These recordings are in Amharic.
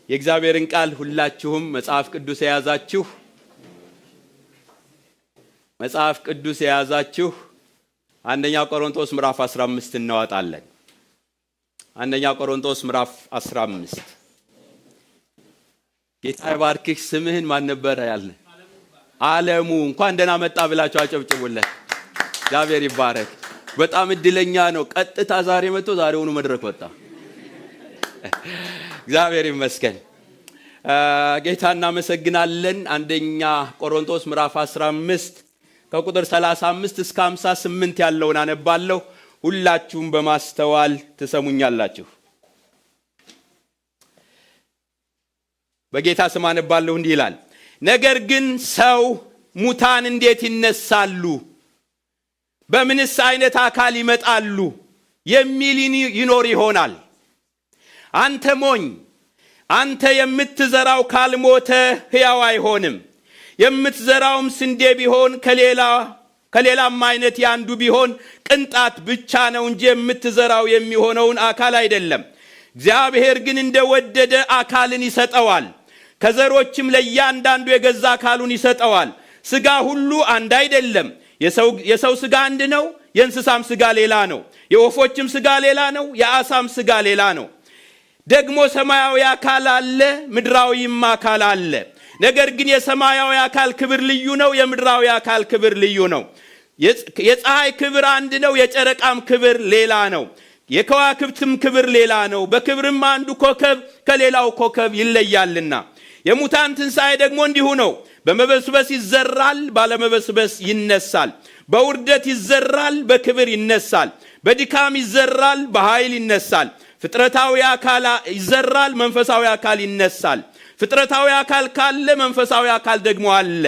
የእግዚአብሔርን ቃል ሁላችሁም መጽሐፍ ቅዱስ የያዛችሁ አንደኛ ቆሮንቶስ ምዕራፍ 15 እናወጣለን። አንደኛ ቆሮንቶስ ምዕራፍ 15 ጌታ ይባርክህ። ስምህን ማን ነበር ያለ? ዓለሙ። እንኳን ደህና መጣ ብላችሁ አጨብጭቡለት። እግዚአብሔር ይባረክ። በጣም እድለኛ ነው። ቀጥታ ዛሬ መጥቶ ዛሬውኑ መድረክ ወጣ። እግዚአብሔር ይመስገን። ጌታ እናመሰግናለን። አንደኛ ቆሮንቶስ ምዕራፍ 15 ከቁጥር 35 እስከ 58 ያለውን አነባለሁ። ሁላችሁም በማስተዋል ትሰሙኛላችሁ። በጌታ ስም አነባለሁ። እንዲህ ይላል፣ ነገር ግን ሰው ሙታን እንዴት ይነሳሉ? በምንስ አይነት አካል ይመጣሉ? የሚል ይኖር ይሆናል። አንተ ሞኝ፣ አንተ የምትዘራው ካልሞተ ሕያው አይሆንም። የምትዘራውም ስንዴ ቢሆን ከሌላም አይነት ያንዱ ቢሆን ቅንጣት ብቻ ነው እንጂ የምትዘራው የሚሆነውን አካል አይደለም። እግዚአብሔር ግን እንደወደደ አካልን ይሰጠዋል። ከዘሮችም ለእያንዳንዱ የገዛ አካሉን ይሰጠዋል። ሥጋ ሁሉ አንድ አይደለም። የሰው ሥጋ አንድ ነው፣ የእንስሳም ሥጋ ሌላ ነው። የወፎችም ሥጋ ሌላ ነው፣ የአሳም ሥጋ ሌላ ነው። ደግሞ ሰማያዊ አካል አለ፣ ምድራዊም አካል አለ። ነገር ግን የሰማያዊ አካል ክብር ልዩ ነው፣ የምድራዊ አካል ክብር ልዩ ነው። የፀሐይ ክብር አንድ ነው፣ የጨረቃም ክብር ሌላ ነው። የከዋክብትም ክብር ሌላ ነው። በክብርም አንዱ ኮከብ ከሌላው ኮከብ ይለያልና። የሙታን ትንሣኤ ደግሞ እንዲሁ ነው። በመበስበስ ይዘራል፣ ባለመበስበስ ይነሳል። በውርደት ይዘራል፣ በክብር ይነሳል። በድካም ይዘራል፣ በኃይል ይነሳል። ፍጥረታዊ አካል ይዘራል፣ መንፈሳዊ አካል ይነሳል። ፍጥረታዊ አካል ካለ መንፈሳዊ አካል ደግሞ አለ።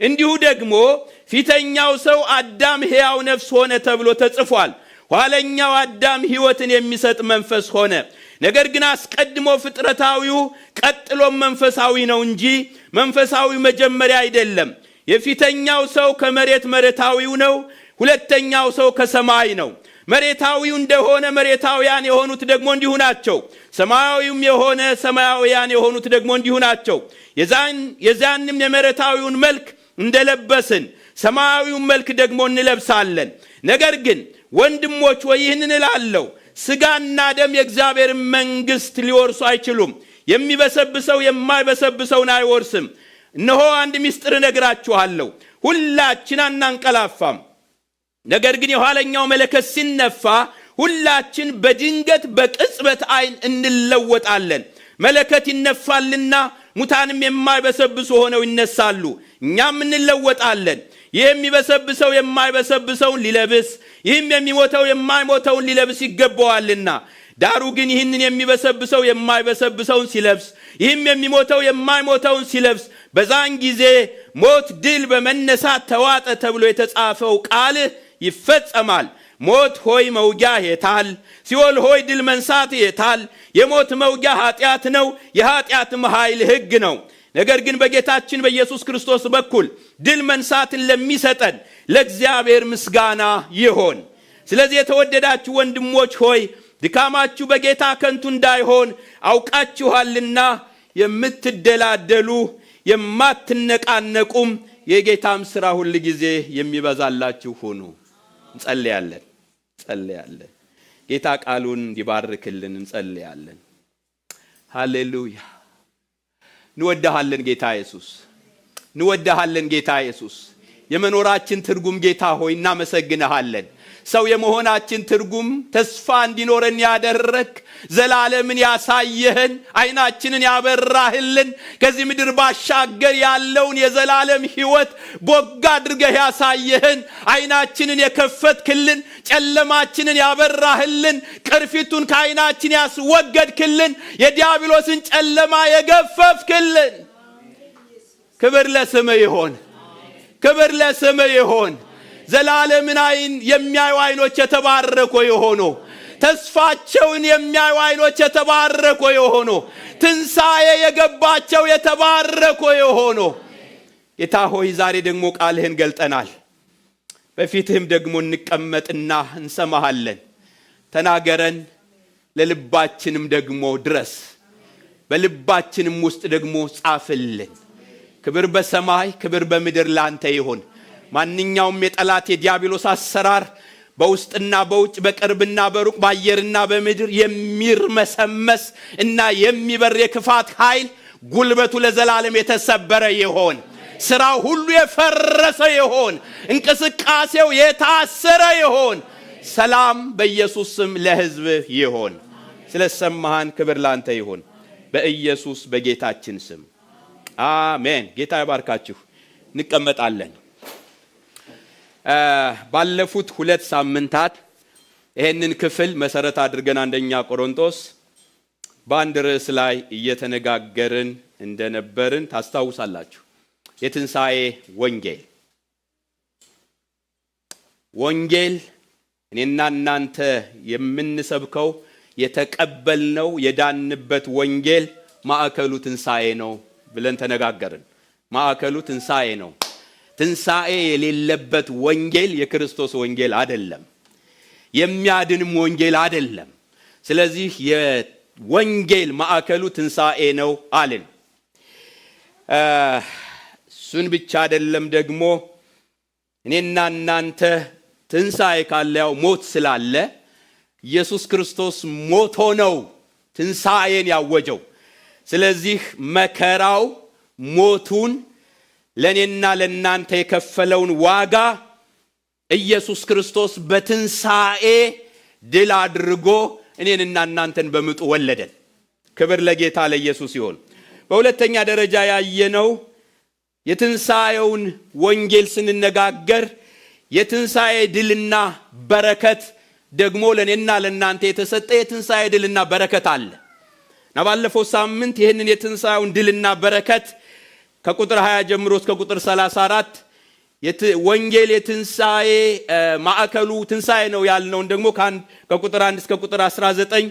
እንዲሁ ደግሞ ፊተኛው ሰው አዳም ሕያው ነፍስ ሆነ ተብሎ ተጽፏል። ኋለኛው አዳም ሕይወትን የሚሰጥ መንፈስ ሆነ። ነገር ግን አስቀድሞ ፍጥረታዊው ቀጥሎም መንፈሳዊ ነው እንጂ መንፈሳዊ መጀመሪያ አይደለም። የፊተኛው ሰው ከመሬት መሬታዊው ነው፣ ሁለተኛው ሰው ከሰማይ ነው። መሬታዊው እንደሆነ መሬታውያን የሆኑት ደግሞ እንዲሁ ናቸው። ሰማያዊውም የሆነ ሰማያውያን የሆኑት ደግሞ እንዲሁ ናቸው። የዛንም የመሬታዊውን መልክ እንደለበስን ሰማያዊውን መልክ ደግሞ እንለብሳለን። ነገር ግን ወንድሞች ወይ ይህንን እላለሁ፣ ሥጋና ደም የእግዚአብሔር መንግሥት ሊወርሱ አይችሉም። የሚበሰብሰው የማይበሰብሰውን አይወርስም። እነሆ አንድ ምስጢር እነግራችኋለሁ፣ ሁላችን አናንቀላፋም። ነገር ግን የኋለኛው መለከት ሲነፋ ሁላችን በድንገት በቅጽበት ዓይን እንለወጣለን። መለከት ይነፋልና ሙታንም የማይበሰብሱ ሆነው ይነሳሉ፣ እኛም እንለወጣለን። ይህ የሚበሰብሰው የማይበሰብሰውን ሊለብስ፣ ይህም የሚሞተው የማይሞተውን ሊለብስ ይገባዋልና። ዳሩ ግን ይህንን የሚበሰብሰው የማይበሰብሰውን ሲለብስ፣ ይህም የሚሞተው የማይሞተውን ሲለብስ፣ በዛን ጊዜ ሞት ድል በመነሳት ተዋጠ ተብሎ የተጻፈው ቃል ይፈጸማል። ሞት ሆይ መውጊያ የታል? ሲኦል ሆይ ድል መንሳት የታል? የሞት መውጊያ ኃጢአት ነው፣ የኃጢአትም ኃይል ሕግ ነው። ነገር ግን በጌታችን በኢየሱስ ክርስቶስ በኩል ድል መንሳትን ለሚሰጠን ለእግዚአብሔር ምስጋና ይሆን። ስለዚህ የተወደዳችሁ ወንድሞች ሆይ ድካማችሁ በጌታ ከንቱ እንዳይሆን አውቃችኋልና የምትደላደሉ የማትነቃነቁም የጌታም ሥራ ሁል ጊዜ የሚበዛላችሁ ሁኑ። እንጸልያለን። ጌታ ቃሉን እንዲባርክልን እንጸልያለን። ሃሌሉያ። እንወድሃለን ጌታ ኢየሱስ፣ እንወድሃለን ጌታ ኢየሱስ። የመኖራችን ትርጉም ጌታ ሆይ እናመሰግንሃለን። ሰው የመሆናችን ትርጉም ተስፋ እንዲኖረን ያደረክ፣ ዘላለምን ያሳየህን፣ አይናችንን ያበራህልን፣ ከዚህ ምድር ባሻገር ያለውን የዘላለም ሕይወት ቦግ አድርገህ ያሳየህን፣ አይናችንን የከፈትክልን፣ ጨለማችንን ያበራህልን፣ ቅርፊቱን ከአይናችን ያስወገድክልን፣ የዲያብሎስን ጨለማ የገፈፍክልን። ክብር ለስምህ ይሆን፣ ክብር ለስምህ ይሆን። ዘላለምን አይን የሚያዩ አይኖች የተባረኩ ይሆኑ፣ ተስፋቸውን የሚያዩ አይኖች የተባረኩ ይሆኑ፣ ትንሣኤ የገባቸው የተባረኩ ይሆኑ። ጌታ ሆይ ዛሬ ደግሞ ቃልህን ገልጠናል። በፊትህም ደግሞ እንቀመጥና እንሰማሃለን። ተናገረን፣ ለልባችንም ደግሞ ድረስ። በልባችንም ውስጥ ደግሞ ጻፍልን። ክብር በሰማይ ክብር በምድር ላንተ ይሁን። ማንኛውም የጠላት የዲያብሎስ አሰራር በውስጥና በውጭ በቅርብና በሩቅ በአየርና በምድር የሚርመሰመስ እና የሚበር የክፋት ኃይል ጉልበቱ ለዘላለም የተሰበረ ይሆን። ስራው ሁሉ የፈረሰ ይሆን። እንቅስቃሴው የታሰረ ይሆን። ሰላም በኢየሱስ ስም ለሕዝብ ይሆን። ስለሰማህን ክብር ላንተ ይሁን በኢየሱስ በጌታችን ስም አሜን። ጌታ ይባርካችሁ። እንቀመጣለን። ባለፉት 2 ሳምንታት ይሄንን ክፍል መሰረት አድርገን አንደኛ ቆሮንቶስ በአንድ ርዕስ ላይ እየተነጋገርን እንደነበርን ታስታውሳላችሁ። የትንሣኤ ወንጌል እኔና እናንተ የምንሰብከው የተቀበልነው የዳንበት ወንጌል ማዕከሉ ትንሣኤ ነው ብለን ተነጋገርን። ማዕከሉ ትንሣኤ ነው። ትንሣኤ የሌለበት ወንጌል የክርስቶስ ወንጌል አይደለም፣ የሚያድንም ወንጌል አይደለም። ስለዚህ የወንጌል ማዕከሉ ትንሣኤ ነው አልን። እሱን ብቻ አይደለም ደግሞ እኔና እናንተ ትንሣኤ ካለ ያው ሞት ስላለ ኢየሱስ ክርስቶስ ሞቶ ነው ትንሣኤን ያወጀው። ስለዚህ መከራው ሞቱን ለኔና ለናንተ የከፈለውን ዋጋ ኢየሱስ ክርስቶስ በትንሣኤ ድል አድርጎ እኔንና እናንተን በምጡ ወለደን። ክብር ለጌታ ለኢየሱስ ይሁን። በሁለተኛ ደረጃ ያየነው የትንሣኤውን ወንጌል ስንነጋገር የትንሣኤ ድልና በረከት ደግሞ ለኔና ለናንተ የተሰጠ የትንሣኤ ድልና በረከት አለ። ባለፈው ሳምንት ይሄንን የትንሣኤውን ድልና በረከት ከቁጥር 20 ጀምሮ እስከ ቁጥር 34 ወንጌል የትንሣኤ ማዕከሉ ትንሣኤ ነው ያልነውን ደግሞ ከቁጥር 1 እስከ ቁጥር 19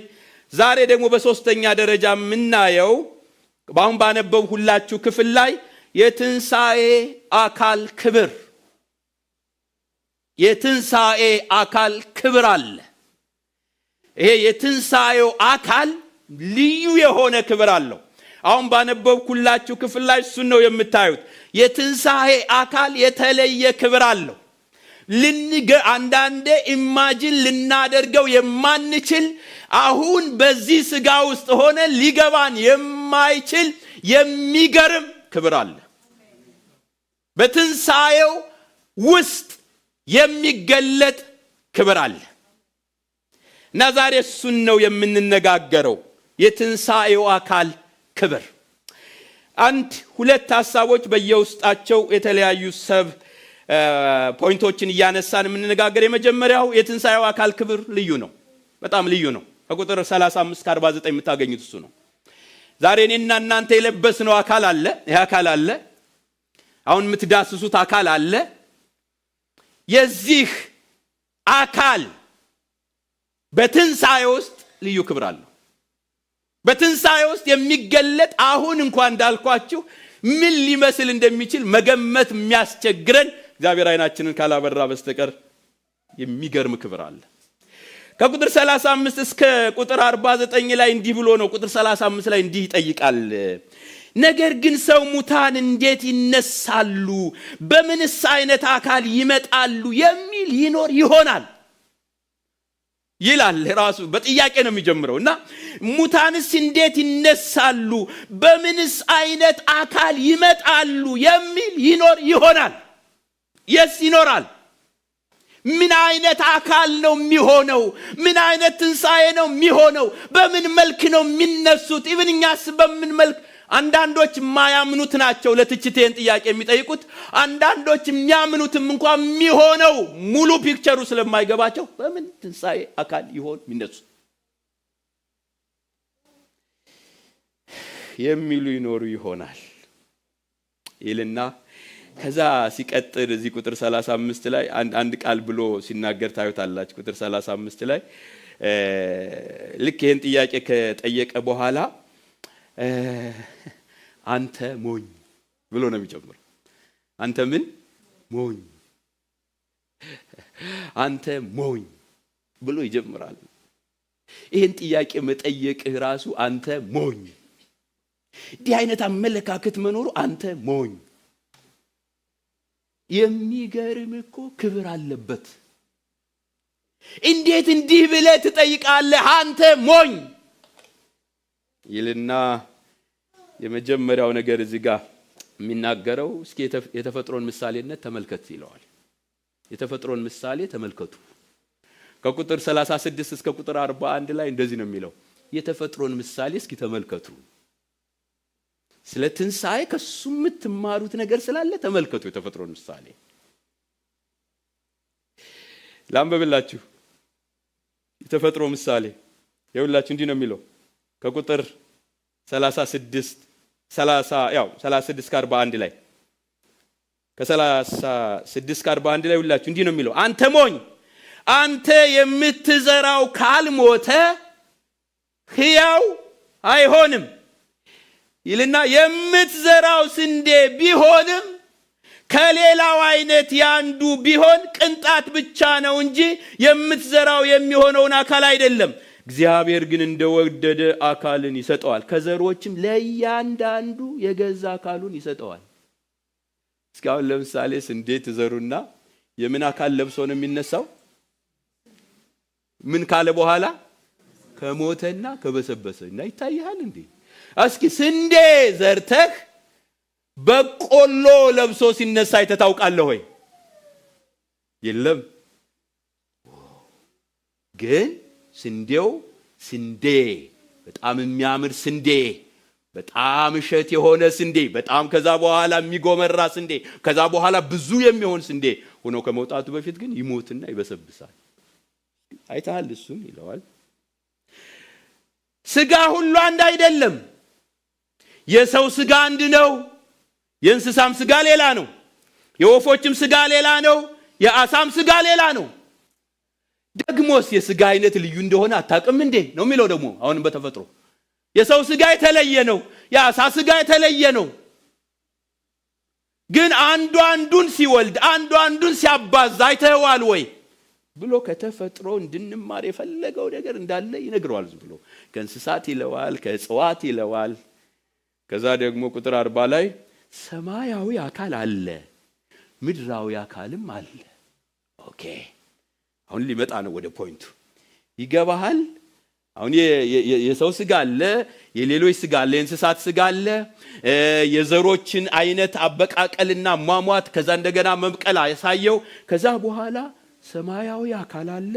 ዛሬ ደግሞ በሶስተኛ ደረጃ የምናየው በአሁን ባነበብሁላችሁ ክፍል ላይ የትንሣኤ አካል ክብር የትንሣኤ አካል ክብር አለ። ይሄ የትንሣኤው አካል ልዩ የሆነ ክብር አለው። አሁን ባነበብኩላችሁ ክፍል ላይ እሱን ነው የምታዩት። የትንሣኤ አካል የተለየ ክብር አለው። አንዳንዴ ኢማጂን ልናደርገው የማንችል አሁን በዚህ ሥጋ ውስጥ ሆነ ሊገባን የማይችል የሚገርም ክብር አለ። በትንሣኤው ውስጥ የሚገለጥ ክብር አለ እና ዛሬ እሱን ነው የምንነጋገረው። የትንሣኤው አካል ክብር 2 ሐሳቦች በየውስጣቸው የተለያዩ ሰብ ፖይንቶችን እያነሳን የምንነጋገር። የመጀመሪያው የትንሣኤው አካል ክብር ልዩ ነው፣ በጣም ልዩ ነው። ከቁጥር 35 ከ49 የምታገኙት እሱ ነው። ዛሬ እኔና እናንተ የለበስነው አካል አለ። ይሄ አካል አለ። አሁን የምትዳስሱት አካል አለ። የዚህ አካል በትንሣኤ ውስጥ ልዩ ክብር አለው። በትንሣኤ ውስጥ የሚገለጥ አሁን እንኳን እንዳልኳችሁ ምን ሊመስል እንደሚችል መገመት የሚያስቸግረን እግዚአብሔር አይናችንን ካላበራ በስተቀር የሚገርም ክብር አለ። ከቁጥር 35 እስከ ቁጥር 49 ላይ እንዲህ ብሎ ነው። ቁጥር 35 ላይ እንዲህ ይጠይቃል። ነገር ግን ሰው ሙታን እንዴት ይነሳሉ? በምንስ አይነት አካል ይመጣሉ? የሚል ይኖር ይሆናል ይላል። ራሱ በጥያቄ ነው የሚጀምረው እና ሙታንስ እንዴት ይነሳሉ? በምንስ አይነት አካል ይመጣሉ? የሚል ይኖር ይሆናል። ይኖራል። ምን አይነት አካል ነው የሚሆነው? ምን አይነት ትንሣኤ ነው የሚሆነው? በምን መልክ ነው የሚነሱት? እኛስ በምን መልክ? አንዳንዶች የማያምኑት ናቸው ለትችቴን ጥያቄ የሚጠይቁት። አንዳንዶች የሚያምኑትም እንኳን የሚሆነው ሙሉ ፒክቸሩ ስለማይገባቸው በምን ትንሣኤ አካል ይሆን የሚነሱት የሚሉ ይኖሩ ይሆናል ይልና ከዛ ሲቀጥል እዚህ ቁጥር 35 ላይ አንድ ቃል ብሎ ሲናገር ታዩታላችሁ። ቁጥር 35 ላይ ልክ ይሄን ጥያቄ ከጠየቀ በኋላ አንተ ሞኝ ብሎ ነው የሚጀምረው። አንተ ምን ሞኝ፣ አንተ ሞኝ ብሎ ይጀምራል። ይሄን ጥያቄ መጠየቅህ ራሱ አንተ ሞኝ እንዲህ አይነት አመለካከት መኖሩ አንተ ሞኝ። የሚገርም እኮ ክብር አለበት። እንዴት እንዲህ ብለህ ትጠይቃለህ አንተ ሞኝ ይልና የመጀመሪያው ነገር እዚህ ጋር የሚናገረው እስኪ የተፈጥሮን ምሳሌነት ተመልከት ይለዋል። የተፈጥሮን ምሳሌ ተመልከቱ። ከቁጥር 36 እስከ ቁጥር 41 ላይ እንደዚህ ነው የሚለው። የተፈጥሮን ምሳሌ እስኪ ተመልከቱ። ስለ ትንሣኤ ከሱ የምትማሩት ነገር ስላለ ተመልከቱ የተፈጥሮን ምሳሌ። ላንብብላችሁ። የተፈጥሮ ምሳሌ ይኸውላችሁ እንዲህ ነው የሚለው ከቁጥር 36 እስከ 41 ላይ ከ36 እስከ 41 ላይ ይኸውላችሁ እንዲህ ነው የሚለው። አንተ ሞኝ፣ አንተ የምትዘራው ካልሞተ ሕያው አይሆንም ይልና የምትዘራው ስንዴ ቢሆንም ከሌላው አይነት ያንዱ ቢሆን ቅንጣት ብቻ ነው እንጂ የምትዘራው የሚሆነውን አካል አይደለም። እግዚአብሔር ግን እንደወደደ አካልን ይሰጠዋል፣ ከዘሮችም ለእያንዳንዱ የገዛ አካሉን ይሰጠዋል። እስካሁን ለምሳሌ ስንዴ ትዘሩና የምን አካል ለብሶ ነው የሚነሳው? ምን ካለ በኋላ? ከሞተና ከበሰበሰ እና ይታያል እንዴ? እስኪ ስንዴ ዘርተህ በቆሎ ለብሶ ሲነሳ አይተታውቃለህ ወይ? የለም። ግን ስንዴው ስንዴ በጣም የሚያምር ስንዴ፣ በጣም እሸት የሆነ ስንዴ፣ በጣም ከዛ በኋላ የሚጎመራ ስንዴ፣ ከዛ በኋላ ብዙ የሚሆን ስንዴ ሆኖ ከመውጣቱ በፊት ግን ይሞትና ይበሰብሳል። አይተሃል? እሱም ይለዋል። ስጋ ሁሉ አንድ አይደለም። የሰው ስጋ አንድ ነው፣ የእንስሳም ስጋ ሌላ ነው፣ የወፎችም ስጋ ሌላ ነው፣ የአሳም ስጋ ሌላ ነው። ደግሞስ የስጋ አይነት ልዩ እንደሆነ አታውቅም እንዴ ነው የሚለው። ደግሞ አሁንም በተፈጥሮ የሰው ስጋ የተለየ ነው፣ የአሳ ስጋ የተለየ ነው። ግን አንዱ አንዱን ሲወልድ አንዱ አንዱን ሲያባዛ አይተዋል ወይ ብሎ ከተፈጥሮ እንድንማር የፈለገው ነገር እንዳለ ይነግረዋል። ዝም ብሎ ከእንስሳት ይለዋል፣ ከእጽዋት ይለዋል። ከዛ ደግሞ ቁጥር 40 ላይ ሰማያዊ አካል አለ፣ ምድራዊ አካልም አለ። ኦኬ አሁን ሊመጣ ነው ወደ ፖይንቱ። ይገባሃል? አሁን የሰው ስጋ አለ፣ የሌሎች ስጋ አለ፣ የእንስሳት ስጋ አለ፣ የዘሮችን አይነት አበቃቀልና ሟሟት ከዛ እንደገና መብቀል ያሳየው። ከዛ በኋላ ሰማያዊ አካል አለ፣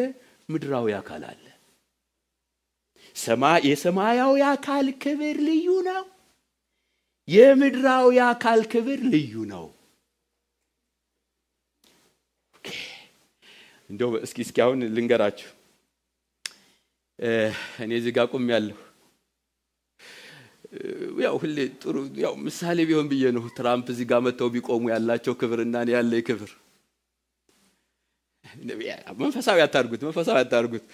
ምድራዊ አካል አለ። የሰማያዊ አካል ክብር ልዩ ነው፣ የምድራዊ አካል ክብር ልዩ ነው። እንደው እስኪ አሁን ልንገራችሁ። እኔ እዚህ ጋር ቆሜያለሁ። ያው ሁሌ ጥሩ ያው ምሳሌ ቢሆን ብዬ ነው። ትራምፕ እዚህ ጋር መተው ቢቆሙ ያላቸው ክብርና እኔ ያለ ክብር መንፈሳዊ አታርጉት።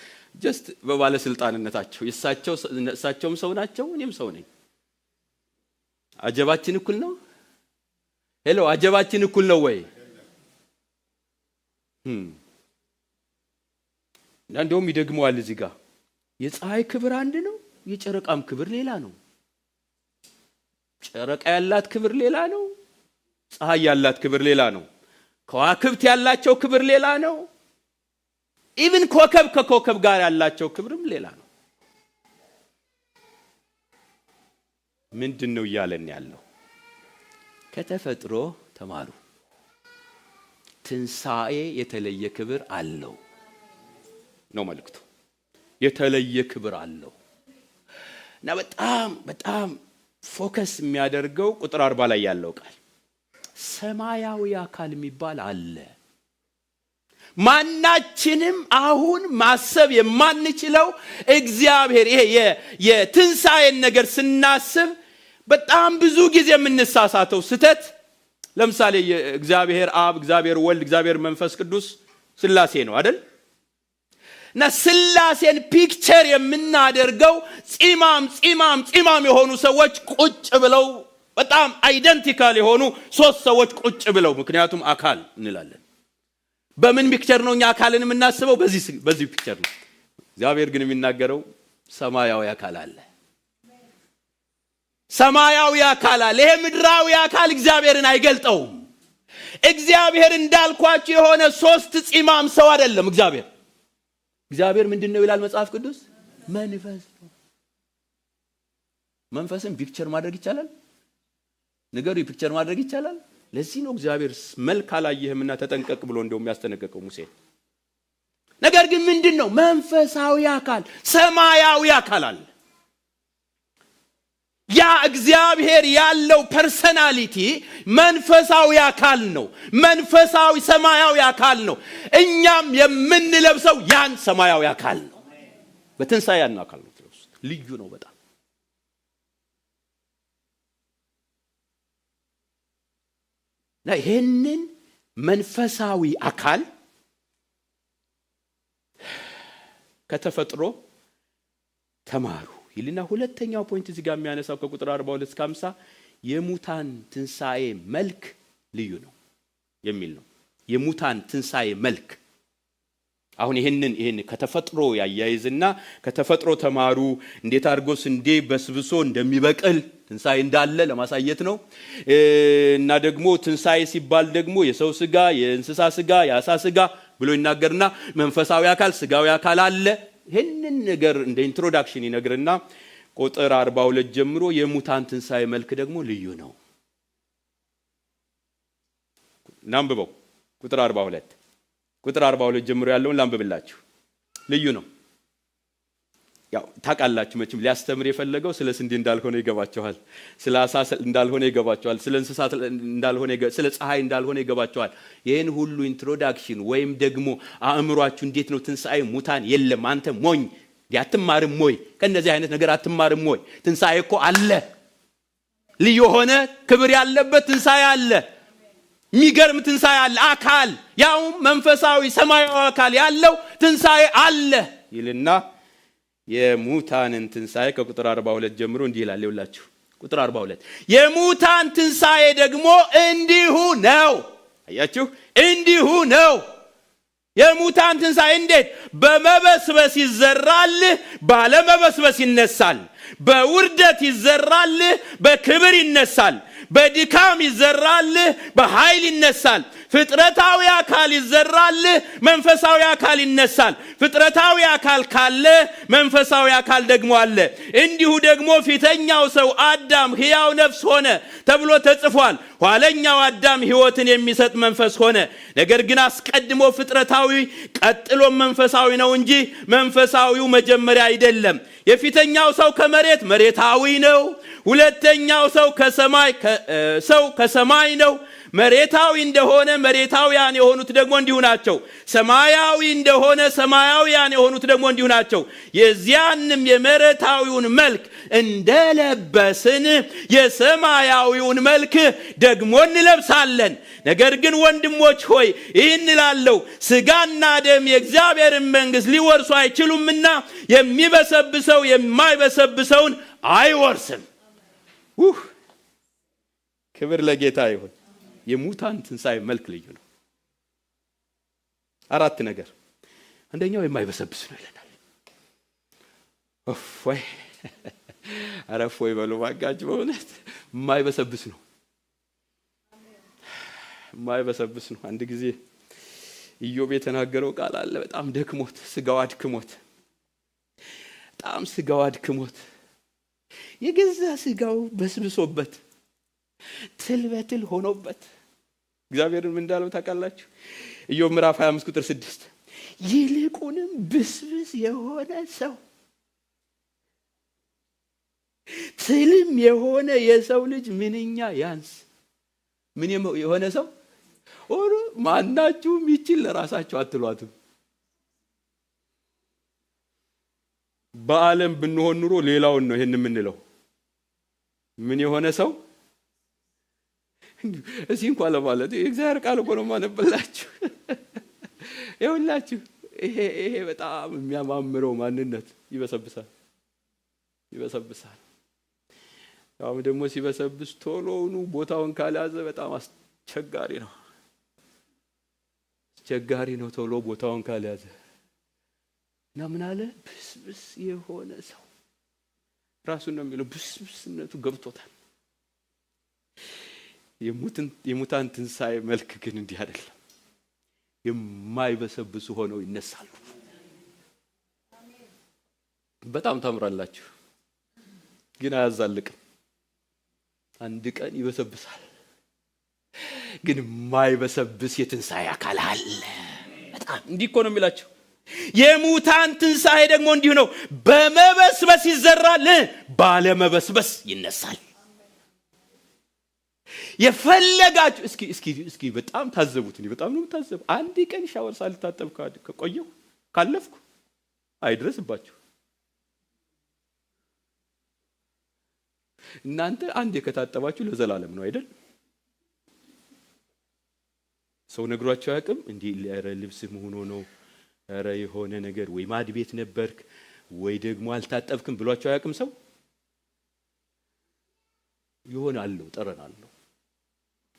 ጀስት በባለስልጣንነታቸው እሳቸውም ሰው ናቸው፣ እኔም ሰው ነኝ። አጀባችን እኩል ነው? ሄሎ አጀባችን እኩል ነው ወይ? እንደውም ይደግመዋል እዚህ ጋር የፀሐይ ክብር አንድ ነው፣ የጨረቃም ክብር ሌላ ነው። ጨረቃ ያላት ክብር ሌላ ነው፣ ፀሐይ ያላት ክብር ሌላ ነው። ከዋክብት ያላቸው ክብር ሌላ ነው። ኢቭን ኮከብ ከኮከብ ጋር ያላቸው ክብርም ሌላ ነው። ምንድነው እያለን ያለው? ከተፈጥሮ ተማሩ። ትንሣኤ የተለየ ክብር አለው ነው መልእክቱ። የተለየ ክብር አለው እና በጣም ፎከስ የሚያደርገው ቁጥር 40 ላይ ያለው ቃል ሰማያዊ አካል የሚባል አለ። ማናችንም አሁን ማሰብ የማንችለው እግዚአብሔር ይሄ የትንሣኤን ነገር ስናስብ በጣም ብዙ ጊዜ የምንሳሳተው ስተት። ለምሳሌ እግዚአብሔር አብ፣ እግዚአብሔር ወልድ፣ እግዚአብሔር መንፈስ ቅዱስ ስላሴ ነው አይደል? እና ስላሴን ፒክቸር የምናደርገው ፂማም የሆኑ ሰዎች ቁጭ ብለው በጣም አይደንቲካል የሆኑ ሶስት ሰዎች ቁጭ ብለው፣ ምክንያቱም አካል እንላለን። በምን ፒክቸር ነው እኛ አካልን የምናስበው? በዚህ ፒክቸር ነው። እግዚአብሔር ግን የሚናገረው ሰማያዊ አካል አለ። ሰማያዊ አካል አለ። ይሄ ምድራዊ አካል እግዚአብሔርን አይገልጠውም። እግዚአብሔር እንዳልኳችሁ የሆነ ሶስት ፂማም ሰው አይደለም። እግዚአብሔር ምንድነው ይላል መጽሐፍ ቅዱስ? መንፈስ ነው። መንፈስን ፒክቸር ማድረግ ይቻላል? ነገሩ ፒክቸር ማድረግ ይቻላል? ለዚህ ነው እግዚአብሔር መልክ አላየህምና ተጠንቀቅ ብሎ እንደው የሚያስጠነቅቀው ሙሴ። ነገር ግን ምንድነው? መንፈሳዊ አካል፣ ሰማያዊ አካል አለ። ያ እግዚአብሔር ያለው ፐርሰናሊቲ መንፈሳዊ አካል ነው። መንፈሳዊ ሰማያዊ አካል ነው። እኛም የምንለብሰው ያን ሰማያዊ አካል ነው። በትንሣኤ ያን አካል ነው። ልዩ ነው በጣም። ይሄንን መንፈሳዊ አካል ከተፈጥሮ ተማሩ ይልና ሁለተኛው ፖይንት እዚህ ጋር የሚያነሳው ከቁጥር 42 እስከ 50 የሙታን ትንሣኤ መልክ ልዩ ነው የሚል ነው። የሙታን ትንሣኤ መልክ። አሁን ይሄን ከተፈጥሮ ያያይዝና ከተፈጥሮ ተማሩ፣ እንዴት አድርጎ ስንዴ በስብሶ እንደሚበቅል ትንሣኤ እንዳለ ለማሳየት ነው። እና ደግሞ ትንሣኤ ሲባል ደግሞ የሰው ስጋ፣ የእንስሳ ስጋ፣ የአሳ ስጋ ብሎ ይናገርና መንፈሳዊ አካል፣ ስጋዊ አካል አለ። ይሄንን ነገር እንደ ኢንትሮዳክሽን ይነግርና ቁጥር 42 ጀምሮ የሙታን ትንሣኤ መልክ ደግሞ ልዩ ነው። ናንብበው ቁጥር 42 ጀምሮ ያለውን ላንብብላችሁ። ልዩ ነው። ያው ታውቃላችሁ መቼም ሊያስተምር የፈለገው ስለ ስንዴ እንዳልሆነ ይገባቸዋል፣ ስለ አሳ እንዳልሆነ ይገባቸዋል፣ ስለ እንስሳት እንዳልሆነ፣ ስለ ፀሐይ እንዳልሆነ ይገባቸዋል። ይሄን ሁሉ ኢንትሮዳክሽን ወይም ደግሞ አእምሯችሁ እንዴት ነው ትንሣኤ ሙታን የለም አንተ ሞኝ ያትማርም ሞይ ከነዚህ አይነት ነገር አትማርም ሞይ ትንሣኤ እኮ አለ፣ ልዩ ሆነ ክብር ያለበት ትንሣኤ አለ፣ የሚገርም ትንሣኤ አለ፣ አካል ያው መንፈሳዊ ሰማያዊ አካል ያለው ትንሣኤ አለ ይልና የሙታንን ትንሣኤ ከቁጥር 42 ጀምሮ እንዲህ ይላል። ይውላችሁ ቁጥር 42 የሙታን ትንሣኤ ደግሞ እንዲሁ ነው። አያችሁ እንዲሁ ነው። የሙታን ትንሣኤ እንዴት? በመበስበስ ይዘራል፣ ባለመበስበስ ይነሳል። በውርደት ይዘራል፣ በክብር ይነሳል። በድካም ይዘራል፣ በኃይል ይነሳል። ፍጥረታዊ አካል ይዘራል፣ መንፈሳዊ አካል ይነሳል። ፍጥረታዊ አካል ካለ መንፈሳዊ አካል ደግሞ አለ። እንዲሁ ደግሞ ፊተኛው ሰው አዳም ሕያው ነፍስ ሆነ ተብሎ ተጽፏል። ኋለኛው አዳም ሕይወትን የሚሰጥ መንፈስ ሆነ። ነገር ግን አስቀድሞ ፍጥረታዊ ቀጥሎ መንፈሳዊ ነው እንጂ መንፈሳዊው መጀመሪያ አይደለም። የፊተኛው ሰው ከመሬት መሬታዊ ነው። ሁለተኛው ሰው ከሰማይ ነው። መሬታዊ እንደሆነ መሬታውያን የሆኑት ደግሞ እንዲሁ ናቸው። ሰማያዊ እንደሆነ ሰማያውያን የሆኑት ደግሞ እንዲሁ ናቸው። የዚያንም የመሬታዊውን መልክ እንደለበስን የሰማያዊውን መልክ ደግሞ እንለብሳለን። ነገር ግን ወንድሞች ሆይ ይህን እላለሁ፣ ሥጋና ደም የእግዚአብሔርን መንግሥት ሊወርሱ አይችሉምና የሚበሰብሰው የማይበሰብሰውን አይወርስም። ክብር ለጌታ ይሁን። የሙታን ትንሣኤ መልክ ልዩ ነው። 4 ነገር። አንደኛው የማይበሰብስ ነው ይለናል። ወይ አረፍ ወይ በሉ ባጋጭ። በእውነት የማይበሰብስ ነው። የማይበሰብስ ነው። አንድ ጊዜ ኢዮብ የተናገረው ቃል አለ። በጣም ደክሞት ስጋው አድክሞት፣ በጣም ስጋው አድክሞት የገዛ ስጋው በስብሶበት ትል በትል ሆኖበት እግዚአብሔርን ምን እንዳለው ታውቃላችሁ? ኢዮብ ምዕራፍ 25 ቁጥር 6 ይልቁንም ብስብስ የሆነ ሰው ትልም የሆነ የሰው ልጅ ምንኛ ያንስ። ምን የሆነ ሰው ኦሮ ማናችሁም ይችል ለራሳችሁ አትሏትም። በዓለም ብንሆን ኑሮ ሌላውን ነው ይሄን የምንለው። ምን የሆነ ሰው እዚህ እንኳን ለማለት የእግዚአብሔር ቃል እኮ ነው ማነበላችሁ። ይኸውላችሁ ይሄ በጣም የሚያማምረው ማንነት ይበሰብሳል። ያው ደግሞ ሲበሰብስ ቶሎውኑ ቦታውን ካልያዘ በጣም አስቸጋሪ ነው። ቶሎ ቦታውን ካልያዘ እና ምን አለ? ብስብስ የሆነ ሰው ራሱን ነው የሚለው። ብስብስነቱ ገብቶታል። የሙታን ትንሣኤ መልክ ግን እንዲህ አይደለም። የማይበሰብሱ ሆነው ይነሳሉ። በጣም ታምራላችሁ፣ ግን አያዛልቅም። አንድ ቀን ይበሰብሳል፣ ግን የማይበሰብስ የትንሣኤ አካል አለ። በጣም እንዲህ እኮ ነው የሚላቸው። የሙታን ትንሣኤ ደግሞ እንዲሁ ነው። በመበስበስ ይዘራል፣ ባለመበስበስ ይነሳል። የፈለጋችሁ እስኪ በጣም ታዘቡት። እኔ በጣም ነው ታዘቡ። አንድ ቀን ሻወር ሳልታጠብ ከቆየሁ ካለፍኩ አይድረስባችሁ። እናንተ አንዴ ከታጠባችሁ ለዘላለም ነው አይደል? ሰው ነግሯቸው ያቅም እንዲህ ልብስህ ሆኖ ነው የሆነ ነገር ወይ ማድ ቤት ነበርክ ወይ ደግሞ አልታጠብክም ብሏቸው ያቅም። ሰው ይሆናል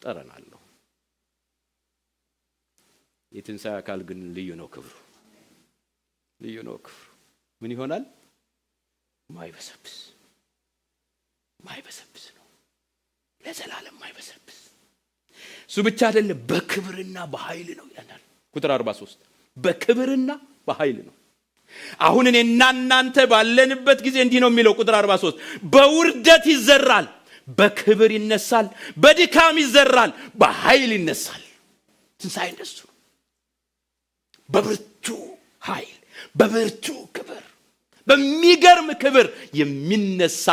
ጠረን አለው። የትንሣኤ አካል ግን ልዩ ነው ክብሩ። ምን ይሆናል? ማይበሰብስ ነው፣ ለዘላለም ማይበሰብስ። እሱ ብቻ አይደለም፣ በክብርና በኃይል ነው ያናል። ቁጥር 43 በክብርና በኃይል ነው። አሁን እኔና እናንተ ባለንበት ጊዜ እንዲህ ነው የሚለው። ቁጥር 43 በውርደት ይዘራል፣ በክብር ይነሳል። በድካም ይዘራል፣ በኃይል ይነሳል። ትንሣኤ እንደሱ ነው። በብርቱ ኃይል፣ በብርቱ ክብር፣ በሚገርም ክብር የሚነሳ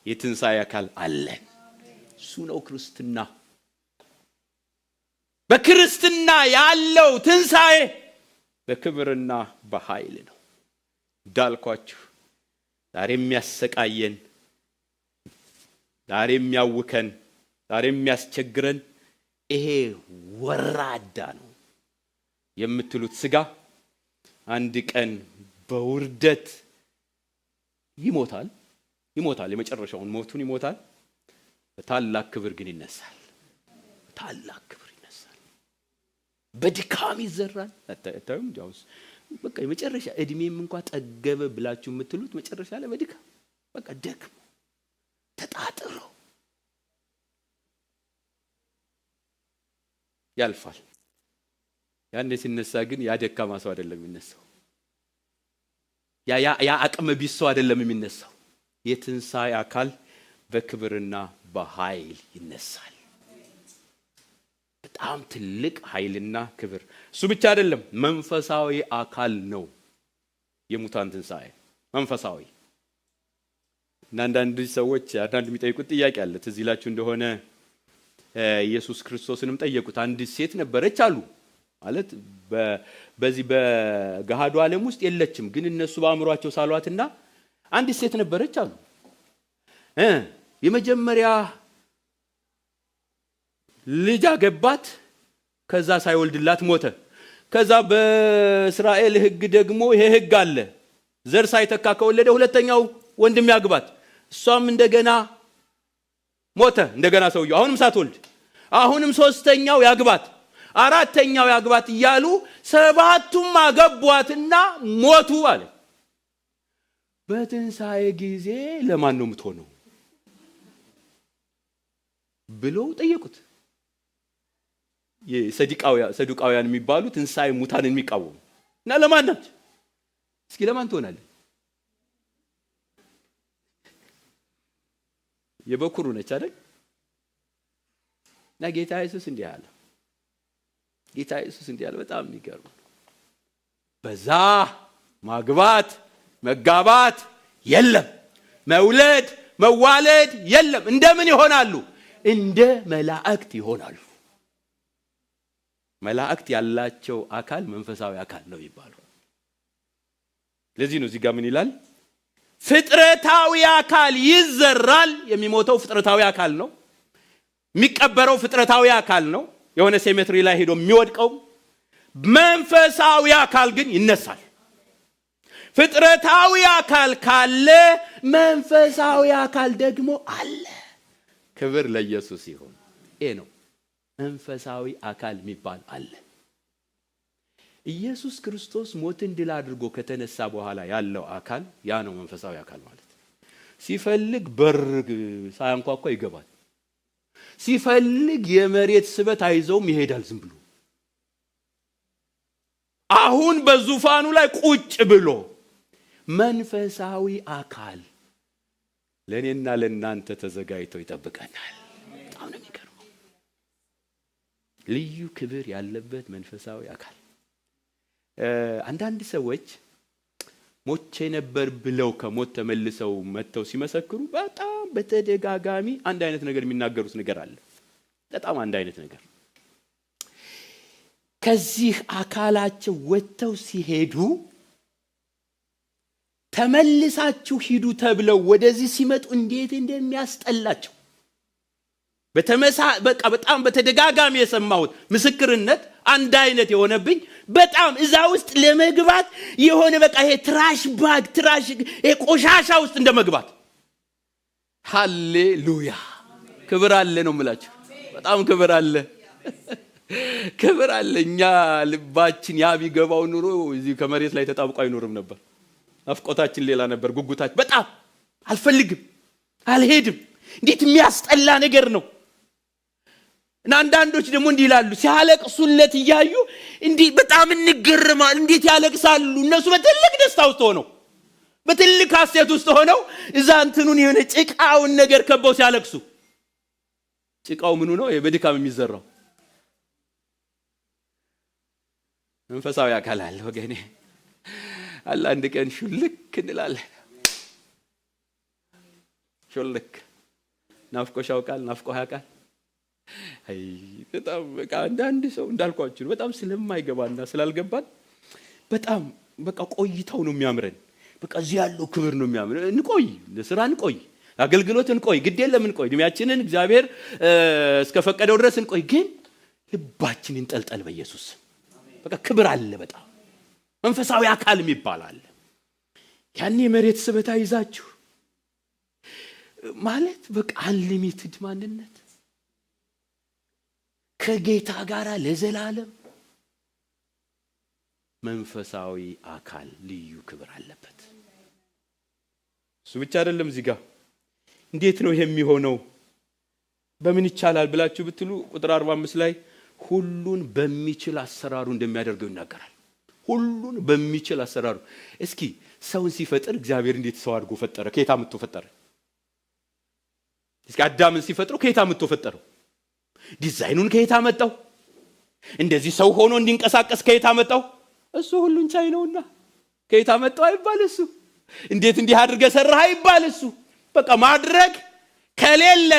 የትንሣኤ አካል አለን። እሱ ነው ክርስትና። በክርስትና ያለው ትንሣኤ በክብርና በኃይል ነው። እንዳልኳችሁ ዛሬ የሚያሰቃየን፣ ዛሬ የሚያውከን፣ ዛሬ የሚያስቸግረን ይሄ ወራዳ ነው የምትሉት ስጋ አንድ ቀን በውርደት ይሞታል። የመጨረሻውን ሞቱን ይሞታል። በታላቅ ክብር ግን ይነሳል። በድካም ይዘራል። አታዩም? ጃውስ በቃ የመጨረሻ እድሜም እንኳን ጠገበ ብላችሁ የምትሉት መጨረሻ ላይ በድካም በቃ ደክሞ ተጣጥሮ ያልፋል። ያኔ ሲነሳ ግን ያ ደካማ ሰው አይደለም የሚነሳው። ያ አቅመ ቢስ ሰው አይደለም የሚነሳው። የትንሣኤ አካል በክብርና በኃይል ይነሳል። በጣም ትልቅ ኃይልና ክብር። እሱ ብቻ አይደለም፣ መንፈሳዊ አካል ነው የሙታን ትንሣኤ መንፈሳዊ። እና አንዳንድ ሰዎች የሚጠይቁት ጥያቄ አለ። ትዝ ይላችሁ እንደሆነ ኢየሱስ ክርስቶስንም ጠየቁት። አንድ ሴት ነበረች አሉ። ማለት በዚህ በገሃዱ ዓለም ውስጥ የለችም፣ ግን እነሱ በአእምሯቸው ሳሏትና አንድ ሴት ነበረች አሉ። የመጀመሪያ ልጅ አገባት፣ ከዛ ሳይወልድላት ሞተ። ከዛ በእስራኤል ሕግ ደግሞ ይሄ ሕግ አለ፣ ዘር ሳይተካ ከወለደ ሁለተኛው ወንድም ያግባት። እሷም እንደገና ሞተ፣ እንደገና ሰውየው አሁንም ሳትወልድ፣ አሁንም ሶስተኛው ያግባት፣ አራተኛው ያግባት እያሉ ሰባቱም አገቧትና ሞቱ አለ። በትንሣኤ ጊዜ ለማን ነው የምትሆነው ብለው ጠየቁት። ሰዱቃውያን የሚባሉ ትንሣኤ ሙታንን የሚቃወሙ እና ለማን ናቸው? እስኪ ለማን ትሆናለህ? የበኩሩ ነች አይደል? እና ጌታ ኢየሱስ እንዲህ አለ። በጣም የሚገርም በዛ ማግባት መጋባት የለም፣ መውለድ መዋለድ የለም። እንደምን ይሆናሉ? እንደ መላእክት ይሆናሉ። መላእክት ያላቸው አካል መንፈሳዊ አካል ነው ይባላል። ለዚህ ነው እዚህ ጋር ምን ይላል? ፍጥረታዊ አካል ይዘራል። የሚሞተው ፍጥረታዊ አካል ነው። የሚቀበረው ፍጥረታዊ አካል ነው። የሆነ ሴሜትሪ ላይ ሄዶ የሚወድቀው መንፈሳዊ አካል ግን ይነሳል። ፍጥረታዊ አካል ካለ መንፈሳዊ አካል ደግሞ አለ። ክብር ለኢየሱስ ይሁን። ይሄ ነው መንፈሳዊ አካል የሚባል አለ። ኢየሱስ ክርስቶስ ሞትን ድል አድርጎ ከተነሳ በኋላ ያለው አካል ያ ነው መንፈሳዊ አካል ማለት። ሲፈልግ በር ሳያንኳኳ ይገባል። ሲፈልግ የመሬት ስበት አይዘውም ይሄዳል ዝም ብሎ። አሁን በዙፋኑ ላይ ቁጭ ብሎ መንፈሳዊ አካል ለኔና ለናንተ ተዘጋጅቶ ይጠብቀናል። በጣም ነው የሚገርመው። ልዩ ክብር ያለበት መንፈሳዊ አካል። አንዳንድ ሰዎች ሞቼ ነበር ብለው ከሞት ተመልሰው መተው ሲመሰክሩ በጣም በተደጋጋሚ አንድ አይነት ነገር የሚናገሩት ነገር አለ። በጣም አንድ አይነት ነገር። ከዚህ አካላቸው ወጥተው ሲሄዱ ተመልሳችሁ ሂዱ ተብለው ወደዚህ ሲመጡ እንዴት እንደሚያስጠላቸው በቃ በጣም በተደጋጋሚ የሰማሁት ምስክርነት አንድ አይነት የሆነብኝ በጣም እዛ ውስጥ ለመግባት የሆነ በቃ ይሄ ትራሽ ባግ ቆሻሻ ውስጥ እንደመግባት። ሃሌሉያ! ክብር አለ ነው የምላችሁ። በጣም ክብር አለ። ክብር አለ። እኛ ልባችን ያ ቢገባው ኑሮ እዚህ ከመሬት ላይ ተጣብቆ አይኖርም ነበር። ናፍቆታችን ሌላ ነበር። ጉጉታችን በጣም አልፈልግም፣ አልሄድም። እንዴት የሚያስጠላ ነገር ነው። እና አንዳንዶች ደግሞ እንዲህ ይላሉ ሲያለቅሱለት እያዩ እንዲህ በጣም እንገረማል። እንዴት ያለቅሳሉ እነሱ በትልቅ ደስታ ውስጥ ሆነው በትልቅ ሐሴት ውስጥ ሆነው እዛ እንትኑን የሆነ ጭቃውን ነገር ከበው ሲያለቅሱ። ጭቃው ምኑ ነው? በድካም የሚዘራው መንፈሳዊ አካል አለ ወገኔ። አለ አንድ ቀን ሹልክ እንላለን። ሹልክ ናፍቆሽ ያውቃል፣ ናፍቆህ ያውቃል። አይ በጣም በቃ አንዳንድ ሰው እንዳልኳችሁ በጣም ስለማይገባና ስላልገባን በጣም በቃ ቆይታው ነው የሚያምረን። በቃ እዚህ ያለው ክብር ነው የሚያምረን። እንቆይ፣ ለስራ እንቆይ፣ አገልግሎት እንቆይ፣ ግድ የለም እንቆይ፣ እድሜያችንን እግዚአብሔር እስከፈቀደው ድረስ እንቆይ። ግን ልባችንን እንጠልጠል በኢየሱስ። በቃ ክብር አለ። በጣም መንፈሳዊ አካል የሚባል ያኔ መሬት ስበታ ይዛችሁ ማለት በቃ አንሊሚትድ ማንነት ከጌታ ጋር ለዘላለም መንፈሳዊ አካል ልዩ ክብር አለበት። እሱ ብቻ አይደለም። እዚህ ጋር እንዴት ነው የሚሆነው? በምን ይቻላል ብላችሁ ብትሉ ቁጥር 45 ላይ ሁሉን በሚችል አሰራሩ እንደሚያደርገው ይናገራል። ሁሉን በሚችል አሰራሩ። እስኪ ሰውን ሲፈጥር እግዚአብሔር እንዴት ሰው አድርጎ ፈጠረ? ከየት አምጥቶ ፈጠረ? እስኪ አዳምን ሲፈጥረው ከየት አምጥቶ ፈጠረው? ዲዛይኑን ከየት አመጣው? እንደዚህ ሰው ሆኖ እንዲንቀሳቀስ ከየት አመጣው? እሱ ሁሉን ቻይ ነውና ከየት አመጣው አይባል። እሱ እንዴት እንዲህ አድርገህ ሰራህ አይባል። እሱ በቃ ማድረግ ከሌለ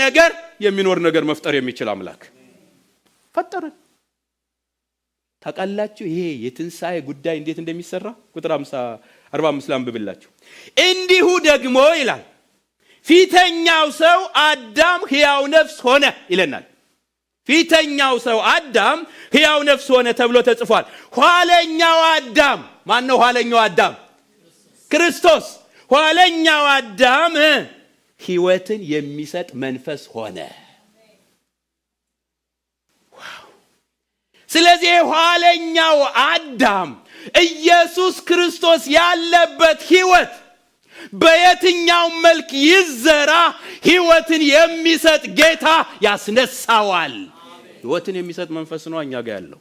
ነገር የሚኖር ነገር መፍጠር የሚችል አምላክ ፈጠረ። ታውቃላችሁ ይሄ የትንሣኤ ጉዳይ እንዴት እንደሚሰራ ቁጥር 45 ላንብብላችሁ። እንዲሁ ደግሞ ይላል ፊተኛው ሰው አዳም ሕያው ነፍስ ሆነ ይለናል። ፊተኛው ሰው አዳም ሕያው ነፍስ ሆነ ተብሎ ተጽፏል። ኋለኛው አዳም ማን ነው? ኋለኛው አዳም ክርስቶስ። ኋለኛው አዳም ሕይወትን የሚሰጥ መንፈስ ሆነ። ስለዚህ ኋለኛው አዳም ኢየሱስ ክርስቶስ ያለበት ሕይወት በየትኛው መልክ ይዘራ ሕይወትን የሚሰጥ ጌታ ያስነሳዋል። ሕይወትን የሚሰጥ መንፈስ ነው እኛ ጋር ያለው።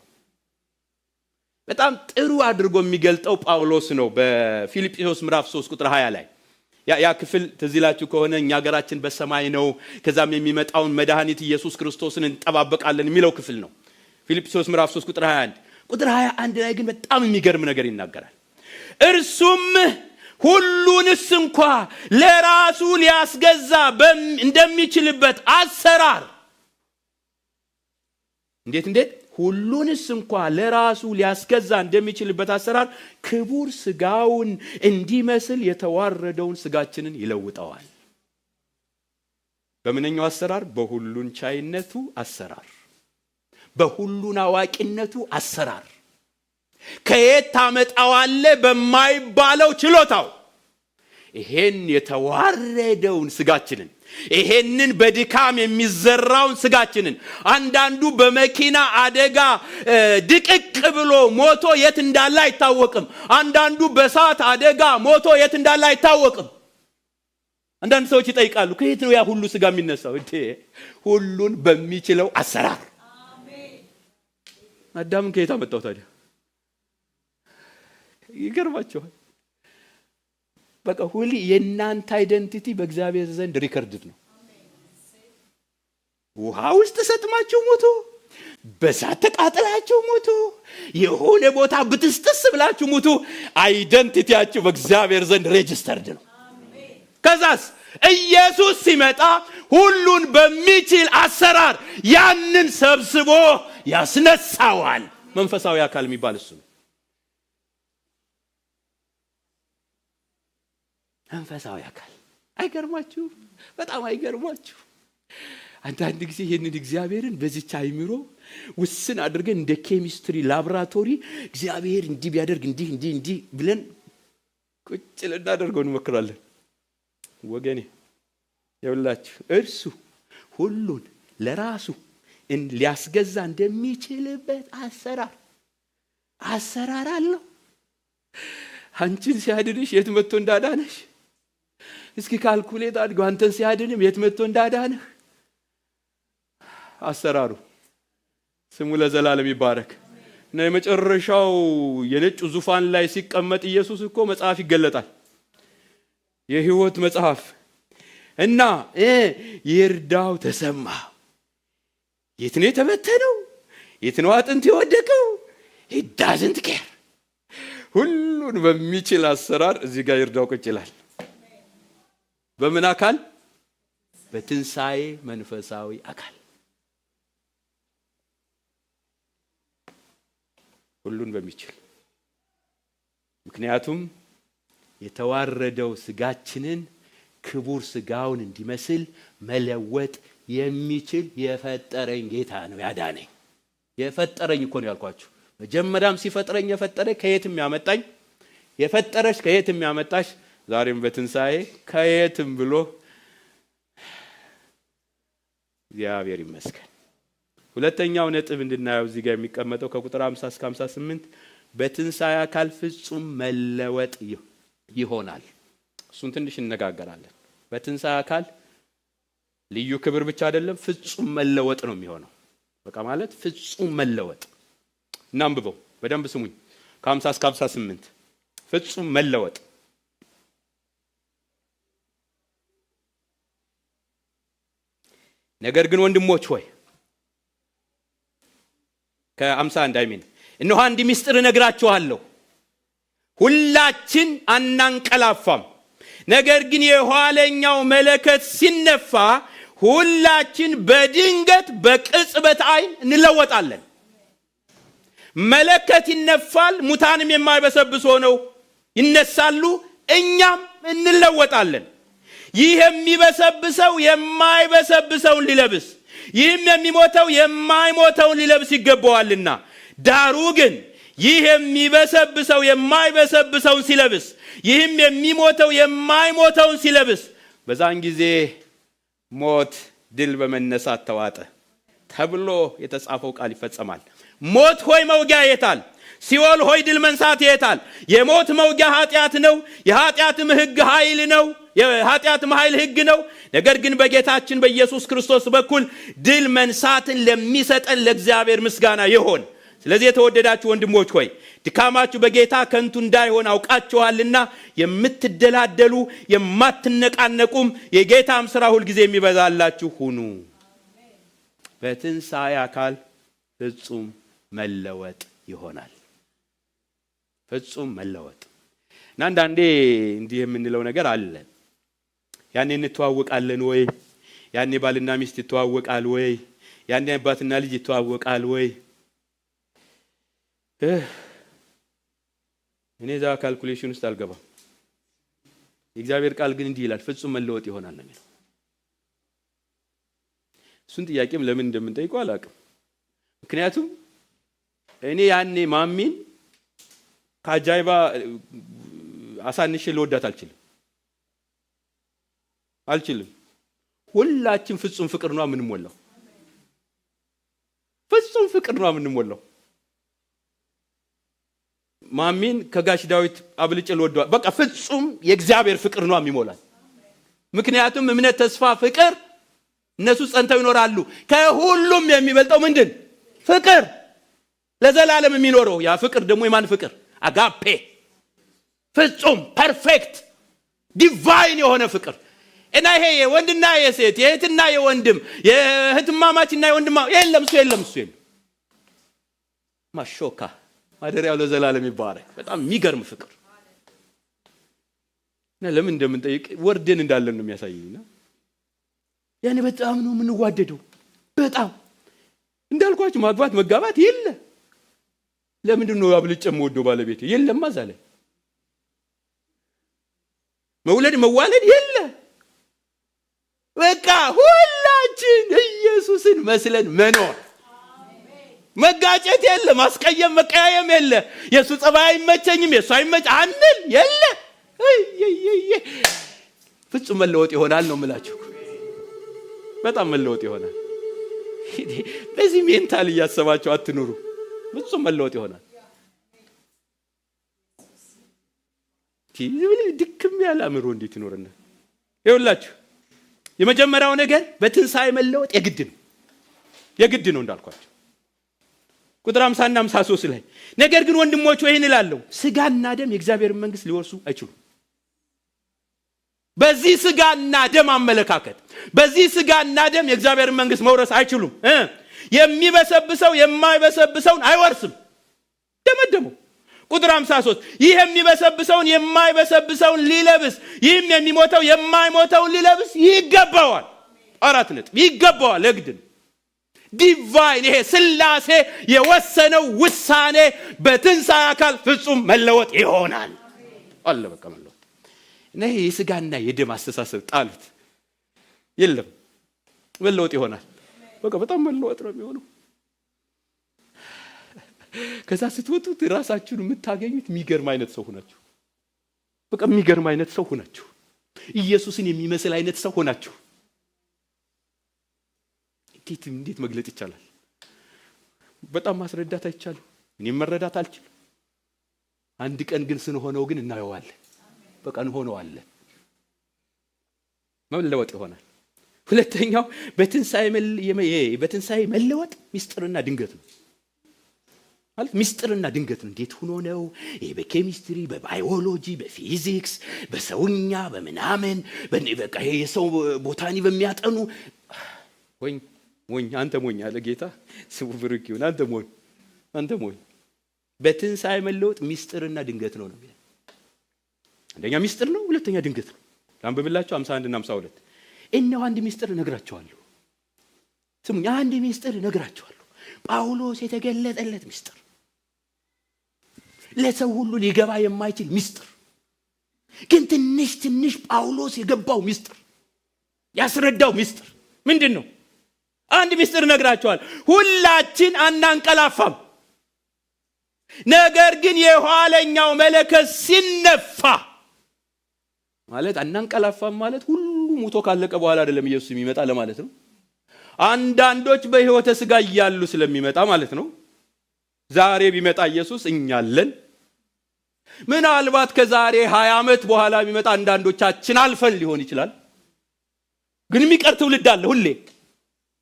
በጣም ጥሩ አድርጎ የሚገልጠው ጳውሎስ ነው በፊልጵስዩስ ምዕራፍ 3 ቁጥር 20 ላይ። ያ ክፍል ትዝላችሁ ከሆነ እኛ ሀገራችን በሰማይ ነው፣ ከዛም የሚመጣውን መድኃኒት ኢየሱስ ክርስቶስን እንጠባበቃለን የሚለው ክፍል ነው። ፊልጵስዩስ ምዕራፍ 3 ቁጥር 21 ቁጥር 21 ላይ ግን በጣም የሚገርም ነገር ይናገራል። እርሱም ሁሉንስ እንኳ ለራሱ ሊያስገዛ እንደሚችልበት አሰራር። እንዴት ሁሉንስ እንኳ ለራሱ ሊያስገዛ እንደሚችልበት አሰራር ክቡር ስጋውን እንዲመስል የተዋረደውን ስጋችንን ይለውጠዋል። በምንኛው አሰራር? በሁሉን ቻይነቱ አሰራር፣ በሁሉን አዋቂነቱ አሰራር። ከየት ታመጣዋለህ በማይባለው ችሎታው ይሄን የተዋረደውን ስጋችንን ይሄንን በድካም የሚዘራውን ስጋችንን አንዳንዱ በመኪና አደጋ ድቅቅ ብሎ ሞቶ የት እንዳለ አይታወቅም። አንዳንዱ በእሳት አደጋ ሞቶ የት እንዳለ አይታወቅም። አንዳንድ ሰዎች ይጠይቃሉ ከየት ነው ያ ሁሉ ስጋ የሚነሳው? ሁሉን በሚችለው አሰራር። አዳምን ከየት አመጣው ታዲያ? ይገርማችኋል። በቃ ሁሉ የእናንተ አይደንቲቲ በእግዚአብሔር ዘንድ ሪከርድድ ነው። ውሃ ውስጥ ሰጥማችሁ ሞቱ፣ በእሳት ተቃጥላችሁ ሞቱ፣ የሆነ ቦታ ብትስጥስ ብላችሁ ሞቱ፣ አይደንቲቲያችሁ በእግዚአብሔር ዘንድ ሬጅስተርድ ነው። ከዛስ ኢየሱስ ሲመጣ ሁሉን በሚችል አሰራር ያንን ሰብስቦ ያስነሳዋል። መንፈሳዊ አካል የሚባል እሱ ነው። መንፈሳዊ አካል። አይገርማችሁ? በጣም አይገርማችሁ? አንዳንድ ጊዜ ይህንን እግዚአብሔርን በዚች አይምሮ ውስን አድርገን እንደ ኬሚስትሪ ላብራቶሪ እግዚአብሔር እንዲህ ቢያደርግ እንዲህ ብለን ቁጭ ልናደርገው እንሞክራለን። ወገኔ ይኸውላችሁ እርሱ ሁሉን ለራሱ ሊያስገዛ እንደሚችልበት አሰራር አለው። አንቺን ሲያድንሽ የት መጥቶ እንዳዳነሽ እስኪ ካልኩሌት አድርገው። አንተን ሲያድንም የት መጥቶ እንዳዳነህ አሰራሩ ስሙ ለዘላለም ይባረክ። እና የመጨረሻው የነጭ ዙፋን ላይ ሲቀመጥ ኢየሱስ እኮ መጽሐፍ ይገለጣል፣ የሕይወት መጽሐፍ እና ይርዳው ተሰማ። የት ነው የተበተነው? የት ነው አጥንት የወደቀው? it doesn't care። ሁሉን በሚችል አሰራር እዚህ ጋር ይርዳው ቁጭ ይላል። በምን አካል? በትንሣኤ መንፈሳዊ አካል። ሁሉን በሚችል ምክንያቱም የተዋረደው ስጋችንን ክቡር ስጋውን እንዲመስል መለወጥ የሚችል የፈጠረኝ ጌታ ነው ያዳነኝ። የፈጠረኝ እኮ ነው ያልኳችሁ። መጀመሪያም ሲፈጥረኝ የፈጠረ ከየትም ያመጣኝ፣ የፈጠረሽ ከየትም ያመጣሽ፣ ዛሬም በትንሣኤ ከየትም ብሎ እግዚአብሔር ይመስገን። ሁለተኛው ነጥብ እንድናየው እዚህ ጋር የሚቀመጠው ከቁጥር 50 እስከ 58 በትንሣኤ አካል ፍጹም መለወጥ ይሆናል። እሱን ትንሽ እንነጋገራለን። በትንሣኤ አካል ልዩ ክብር ብቻ አይደለም፣ ፍጹም መለወጥ ነው የሚሆነው። በቃ ማለት ፍጹም መለወጥ። እናንብበው በደንብ ስሙኝ። ከ50 እስከ 58 ፍጹም መለወጥ። ነገር ግን ወንድሞች ሆይ ከ51 አይሚን እነሆ አንድ ምስጢር እነግራችኋለሁ፣ ሁላችን አናንቀላፋም፣ ነገር ግን የኋለኛው መለከት ሲነፋ ሁላችን በድንገት በቅጽበት ዓይን እንለወጣለን። መለከት ይነፋል፣ ሙታንም የማይበሰብስ ሆነው ይነሳሉ፣ እኛም እንለወጣለን። ይህ የሚበሰብሰው የማይበሰብሰውን ሊለብስ፣ ይህም የሚሞተው የማይሞተውን ሊለብስ ይገባዋልና። ዳሩ ግን ይህ የሚበሰብሰው የማይበሰብሰውን ሲለብስ፣ ይህም የሚሞተው የማይሞተውን ሲለብስ፣ በዛን ጊዜ ሞት ድል በመነሳት ተዋጠ ተብሎ የተጻፈው ቃል ይፈጸማል። ሞት ሆይ መውጊያ የታል? ሲኦል ሆይ ድል መንሳት የታል? የሞት መውጊያ ኃጢአት ነው፣ የኃጢአትም ሕግ ኃይል ነው፣ የኃጢአትም ኃይል ሕግ ነው። ነገር ግን በጌታችን በኢየሱስ ክርስቶስ በኩል ድል መንሳትን ለሚሰጠን ለእግዚአብሔር ምስጋና ይሁን። ስለዚህ የተወደዳችሁ ወንድሞች ሆይ ድካማችሁ በጌታ ከንቱ እንዳይሆን አውቃችኋልና የምትደላደሉ የማትነቃነቁም የጌታም ሥራ ሁልጊዜ የሚበዛላችሁ ሁኑ። በትንሣኤ አካል ፍጹም መለወጥ ይሆናል። ፍጹም መለወጥ እና አንዳንዴ እንዲህ የምንለው ነገር አለ። ያኔ እንተዋወቃለን ወይ? ያኔ ባልና ሚስት ይተዋወቃል ወይ? ያኔ አባትና ልጅ ይተዋወቃል ወይ? እኔ እዛ ካልኩሌሽን ውስጥ አልገባም። የእግዚአብሔር ቃል ግን እንዲህ ይላል፣ ፍጹም መለወጥ ይሆናል ነው የሚለው። እሱን ጥያቄም ለምን እንደምንጠይቀው አላውቅም። ምክንያቱም እኔ ያኔ ማሚን ከአጃይባ አሳንሼ ልወዳት አልችልም። አልችልም። ሁላችን ፍጹም ፍቅር ነው የምንሞላው። ፍጹም ፍቅር ነው የምንሞላው። ማሚን ከጋሽ ዳዊት አብልጬ ልወደዋል። በቃ ፍጹም የእግዚአብሔር ፍቅር ነው የሚሞላል። ምክንያቱም እምነት፣ ተስፋ፣ ፍቅር እነሱ ጸንተው ይኖራሉ። ከሁሉም የሚበልጠው ምንድን? ፍቅር። ለዘላለም የሚኖረው ያ ፍቅር ደግሞ የማን ፍቅር? አጋፔ። ፍጹም ፐርፌክት ዲቫይን የሆነ ፍቅር እና ይሄ የወንድና የሴት የእህትና የወንድም የእህትማማችና የወንድማ የለም እሱ የለም። ማሾካ ማደሪያው ለዘላለም ይባረክ። በጣም የሚገርም ፍቅር እና ለምን እንደምንጠይቅ ወርደን እንዳለን ነው የሚያሳየውና ያኔ በጣም ነው የምንዋደደው። በጣም እንዳልኳችሁ ማግባት መጋባት የለ። ለምንድን ነው አብልጬ የምወደው ባለቤቴ? የለም ማዛለ መውለድ መዋለድ የለ። በቃ ሁላችን ኢየሱስን መስለን መኖር። መጋጨት የለ፣ ማስቀየም መቀያየም የለ። የሱ ጸባይ አይመቸኝም የሱ አይመች አንል የለ። ፍጹም መለወጥ ይሆናል ነው የምላችሁ። በጣም መለወጥ ይሆናል። በዚህ ሜንታል እያሰባችሁ አትኑሩ። ፍጹም መለወጥ ይሆናል። ድክም ያለ አእምሮ እንዴት ይኖርና? ይኸውላችሁ የመጀመሪያው ነገር በትንሣኤ መለወጥ የግድ ነው እንዳልኳችሁ ቁጥር 50 እና 53 ላይ ነገር ግን ወንድሞች ሆይ ይህን እላለሁ፣ ስጋና ደም የእግዚአብሔርን መንግስት ሊወርሱ አይችሉም። በዚህ ስጋና ደም አመለካከት፣ በዚህ ስጋና ደም የእግዚአብሔርን መንግስት መውረስ አይችሉም። የሚበሰብሰው የማይበሰብሰውን አይወርስም። ደመደሙ። ቁጥር 53 ይህ የሚበሰብሰውን የማይበሰብሰውን ሊለብስ፣ ይህም የሚሞተው የማይሞተውን ሊለብስ ይገባዋል። 4 ነጥብ። ይገባዋል። ለግድ ነው። ዲቫይን ይሄ ስላሴ የወሰነው ውሳኔ በትንሣኤ አካል ፍጹም መለወጥ ይሆናል። አለ በቃ መለወጥ። ይሄ የስጋና የደም አስተሳሰብ ጣሉት። የለም መለወጥ ይሆናል። በቃ በጣም መለወጥ ነው የሚሆነው። ከዛ ስትወጡት ራሳችሁን የምታገኙት የሚገርም አይነት ሰው ሆናችሁ፣ በቃ የሚገርም አይነት ሰው ሆናችሁ፣ ኢየሱስን የሚመስል አይነት ሰው ሆናችሁ። እንዴት መግለጥ ይቻላል? በጣም ማስረዳት አይቻልም። እኔም መረዳት አልችልም። አንድ ቀን ግን ስንሆነው ግን እናየዋለን። በቃ እንሆነዋለን። መለወጥ ይሆናል። ሁለተኛው በትንሣኤ መለወጥ ሚስጥርና ድንገት ነው። ማለት ሚስጥርና ድንገት ነው። እንዴት ሆኖ ነው? በኬሚስትሪ፣ በባዮሎጂ፣ በፊዚክስ፣ በሰውኛ፣ በምናምን በቃ የሰው ቦታኒ በሚያጠኑ ሞኝ አንተ ሞኝ አለ ጌታ ስሙ ብሩክ ይሁን። አንተ ሞኝ። በትንሣኤ መለወጥ ሚስጥርና ድንገት ነው ነው። አንደኛ ሚስጥር ነው፣ ሁለተኛ ድንገት ነው። አንብብላችሁ 51 እና 52 እነሆ አንድ ሚስጥር እነግራችኋለሁ። ስሙኝ፣ አንድ ሚስጥር እነግራችኋለሁ። ጳውሎስ የተገለጠለት ሚስጥር፣ ለሰው ሁሉ ሊገባ የማይችል ሚስጥር፣ ግን ትንሽ ጳውሎስ የገባው ሚስጥር፣ ያስረዳው ሚስጥር ምንድን ነው? አንድ ሚስጥር እነግራችኋለሁ። ሁላችን አናንቀላፋም፣ ነገር ግን የኋለኛው መለከት ሲነፋ ማለት አናንቀላፋም ማለት ሁሉ ሞቶ ካለቀ በኋላ አይደለም ኢየሱስ የሚመጣ ለማለት ነው። አንዳንዶች በሕይወተ ሥጋ እያሉ ስለሚመጣ ማለት ነው። ዛሬ ቢመጣ ኢየሱስ እኛለን። ምናልባት ከዛሬ 20 ዓመት በኋላ ቢመጣ አንዳንዶቻችን አልፈን ሊሆን ይችላል። ግን የሚቀር ትውልድ አለ። ሁሌ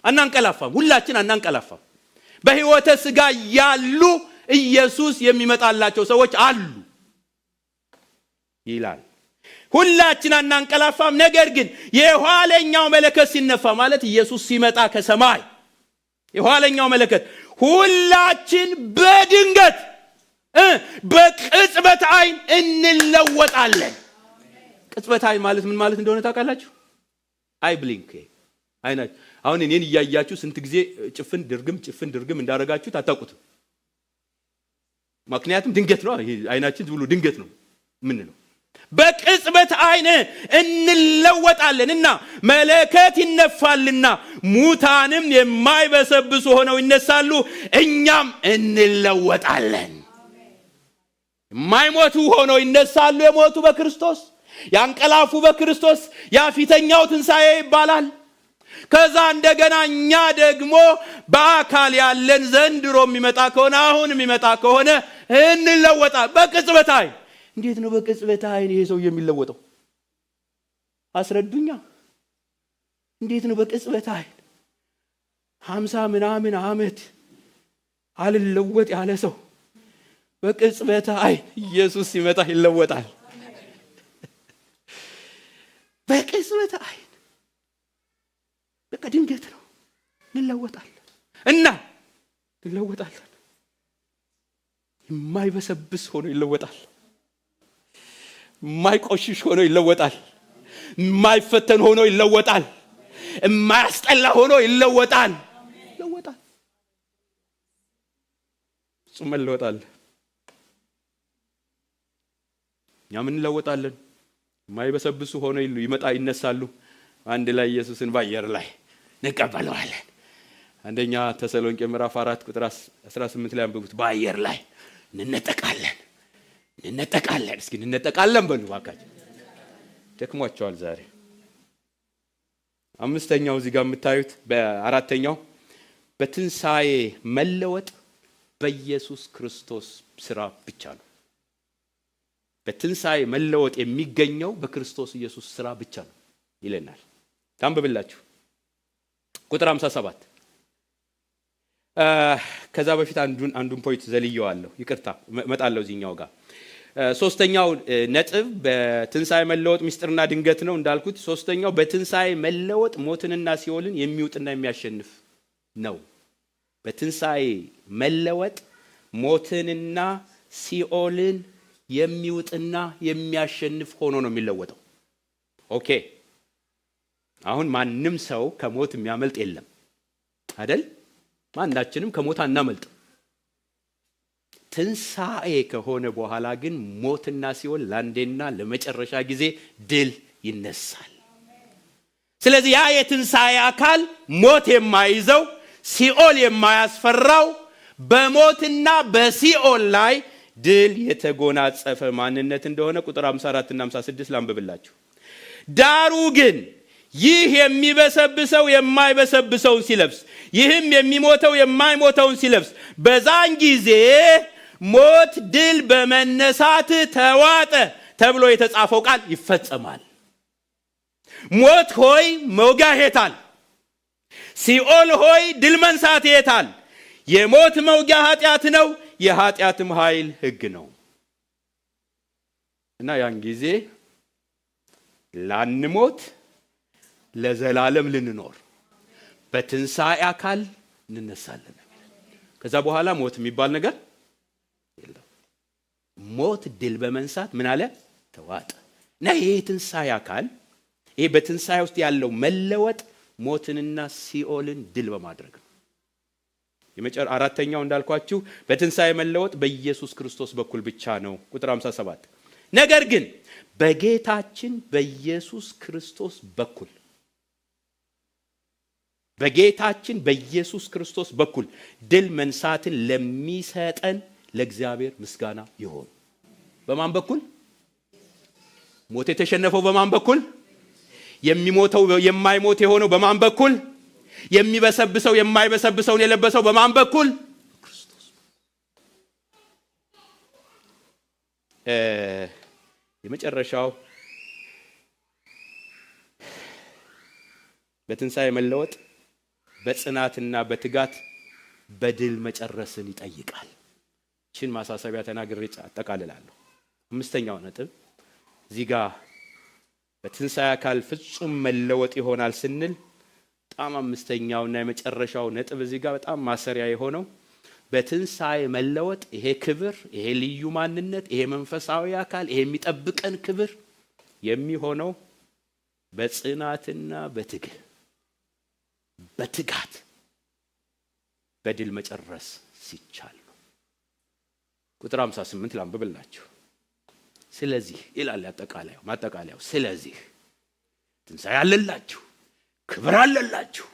አናንቀላፋም፣ ሁላችን አናንቀላፋም። በሕይወተ ሥጋ ያሉ ኢየሱስ የሚመጣላቸው ሰዎች አሉ ይላል። ሁላችን አናንቀላፋም፣ ነገር ግን የኋለኛው መለከት ሲነፋ ማለት ኢየሱስ ሲመጣ ከሰማይ የኋለኛው መለከት ሁላችን በድንገት በቅጽበት አይን እንለወጣለን። ቅጽበት አይን ማለት ምን ማለት እንደሆነ ታውቃላችሁ? አይ ብሊንክ አይናችሁ። አሁን እኔን እያያችሁ ስንት ጊዜ ጭፍን ድርግም እንዳረጋችሁት አታውቁትም። ምክንያቱም ድንገት ነው። አይናችን ብሎ ድንገት ነው ምን ነው። በቅጽበት አይን እንለወጣለንና መለከት ይነፋልና ሙታንም የማይበሰብሱ ሆነው ይነሳሉ፣ እኛም እንለወጣለን። የማይሞቱ ሆነው ይነሳሉ። የሞቱ በክርስቶስ ያንቀላፉ በክርስቶስ ያ ፊተኛው ትንሣኤ ይባላል። ከዛ እንደገና እኛ ደግሞ በአካል ያለን ዘንድሮ የሚመጣ ከሆነ አሁን የሚመጣ ከሆነ እንለወጣለን በቅጽበት ዓይን። እንዴት ነው በቅጽበት ዓይን ይሄ ሰው የሚለወጠው? አስረዱኛ። እንዴት ነው በቅጽበት ዓይን 50 ምናምን ዓመት አልለወጥ ያለ ሰው በቅጽበት ዓይን ኢየሱስ ሲመጣ ይለወጣል? በቅጽበት ዓይን በቃ ድንገት ነው እንለወጣለን። እና እንለወጣለን። የማይበሰብስ ሆኖ ይለወጣል። የማይቆሽሽ ሆኖ ይለወጣል። የማይፈተን ሆኖ ይለወጣል። የማያስጠላ ሆኖ ይለወጣል። ይለወጣል። እሱም ይለወጣል። እኛም እንለወጣለን። የማይበሰብሱ ሆኖ ይነሳሉ። አንድ ላይ ኢየሱስን በአየር ላይ እንቀበለዋለን። አንደኛ ተሰሎንቄ ምዕራፍ 4 ቁጥር 18 ላይ አንብቡት። በአየር ላይ እንነጠቃለን። እስኪ እንነጠቃለን በሉ ባካችሁ። ደክሟቸዋል ዛሬ። አምስተኛው እዚህ ጋር የምታዩት በአራተኛው በትንሣኤ መለወጥ በኢየሱስ ክርስቶስ ስራ ብቻ ነው። በትንሣኤ መለወጥ የሚገኘው በክርስቶስ ኢየሱስ ስራ ብቻ ነው ይለናል። ታንብብላችሁ ቁጥር 57። ከዛ በፊት አንዱን ፖይንት ዘልየዋለሁ። ይቅርታ እመጣለሁ እዚህኛው ጋር። ሶስተኛው ነጥብ በትንሣኤ መለወጥ ምስጢርና ድንገት ነው እንዳልኩት። ሶስተኛው በትንሣኤ መለወጥ ሞትንና ሲኦልን የሚውጥና የሚያሸንፍ ነው። በትንሣኤ መለወጥ ሞትንና ሲኦልን የሚውጥና የሚያሸንፍ ሆኖ ነው የሚለወጠው። ኦኬ፣ አሁን ማንም ሰው ከሞት የሚያመልጥ የለም አይደል? ማናችንም ከሞት አናመልጥ። ትንሣኤ ከሆነ በኋላ ግን ሞትና ሲኦል ለአንዴና ለመጨረሻ ጊዜ ድል ይነሳል። ስለዚህ ያ የትንሣኤ አካል ሞት የማይዘው ሲኦል የማያስፈራው በሞትና በሲኦል ላይ ድል የተጎናጸፈ ማንነት እንደሆነ ቁጥር 54 እና 56 ላንብብላችሁ። ዳሩ ግን ይህ የሚበሰብሰው የማይበሰብሰውን ሲለብስ፣ ይህም የሚሞተው የማይሞተውን ሲለብስ በዛን ጊዜ ሞት ድል በመነሳት ተዋጠ ተብሎ የተጻፈው ቃል ይፈጸማል። ሞት ሆይ መውጊያ የታል? ሲኦል ሆይ ድል መንሳት የታል? የሞት መውጊያ ኃጢአት ነው፣ የኃጢአትም ኃይል ሕግ ነው። እና ያን ጊዜ ላንሞት ለዘላለም ልንኖር በትንሣኤ አካል እንነሳለን። ከዛ በኋላ ሞት የሚባል ነገር የለም። ሞት ድል በመንሳት ምን አለ? ተዋጠ። እና ይሄ ትንሣኤ አካል፣ ይሄ በትንሣኤ ውስጥ ያለው መለወጥ ሞትንና ሲኦልን ድል በማድረግ ነው። አራተኛው እንዳልኳችሁ በትንሣኤ መለወጥ በኢየሱስ ክርስቶስ በኩል ብቻ ነው። ቁጥር 57 ነገር ግን በጌታችን በኢየሱስ ክርስቶስ በኩል ድል መንሳትን ለሚሰጠን ለእግዚአብሔር ምስጋና ይሁን። በማን በኩል? ሞት የተሸነፈው በማን በኩል? የሚሞተው የማይሞት የሆነው በማን በኩል? የሚበሰብሰው የማይበሰብሰውን የለበሰው በማን በኩል? ክርስቶስ። የመጨረሻው በትንሣኤ መለወጥ በጽናትና በትጋት በድል መጨረስን ይጠይቃል። እቺን ማሳሰቢያ ተናግሬ አጠቃልላለሁ። አምስተኛው ነጥብ እዚህ ጋር በትንሣኤ አካል ፍጹም መለወጥ ይሆናል ስንል በጣም አምስተኛውና የመጨረሻው ነጥብ እዚህ ጋር በጣም ማሰሪያ የሆነው በትንሣኤ መለወጥ ይሄ ክብር፣ ይሄ ልዩ ማንነት፣ ይሄ መንፈሳዊ አካል፣ ይሄ የሚጠብቀን ክብር የሚሆነው በጽናትና በትጋት በድል መጨረስ ሲቻል ነው። ቁጥር 58 ላንብብላችሁ። ስለዚህ ይላል ማጠቃለያው፣ ስለዚህ ትንሣኤ አለላችሁ፣ ክብር አለላችሁ፣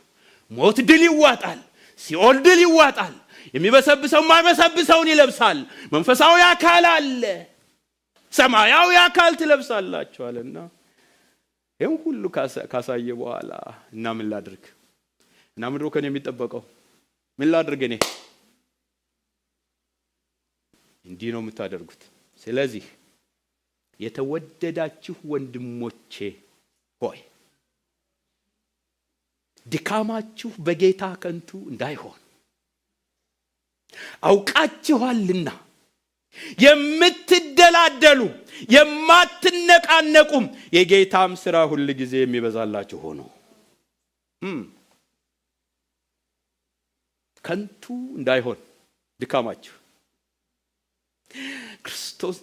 ሞት ድል ይዋጣል፣ ሲኦል ድል ይዋጣል፣ የሚበሰብሰው የማይበሰብሰውን ይለብሳል፣ መንፈሳዊ አካል አለ። ሰማያዊ አካል ትለብሳላችኋልና ይሄን ሁሉ ካሳየ በኋላ እና ምን ላድርግ? እና ምንድን ነው ከኔ የሚጠበቀው? ምን ላድርግ እኔ? እንዲህ ነው የምታደርጉት። ስለዚህ የተወደዳችሁ ወንድሞቼ ሆይ ድካማችሁ በጌታ ከንቱ እንዳይሆን አውቃችኋልና የምትደላደሉ የማትነቃነቁም የጌታም ሥራ ሁሉ ጊዜ የሚበዛላችሁ ሆኖ ከንቱ እንዳይሆን ድካማችሁ። ክርስቶስ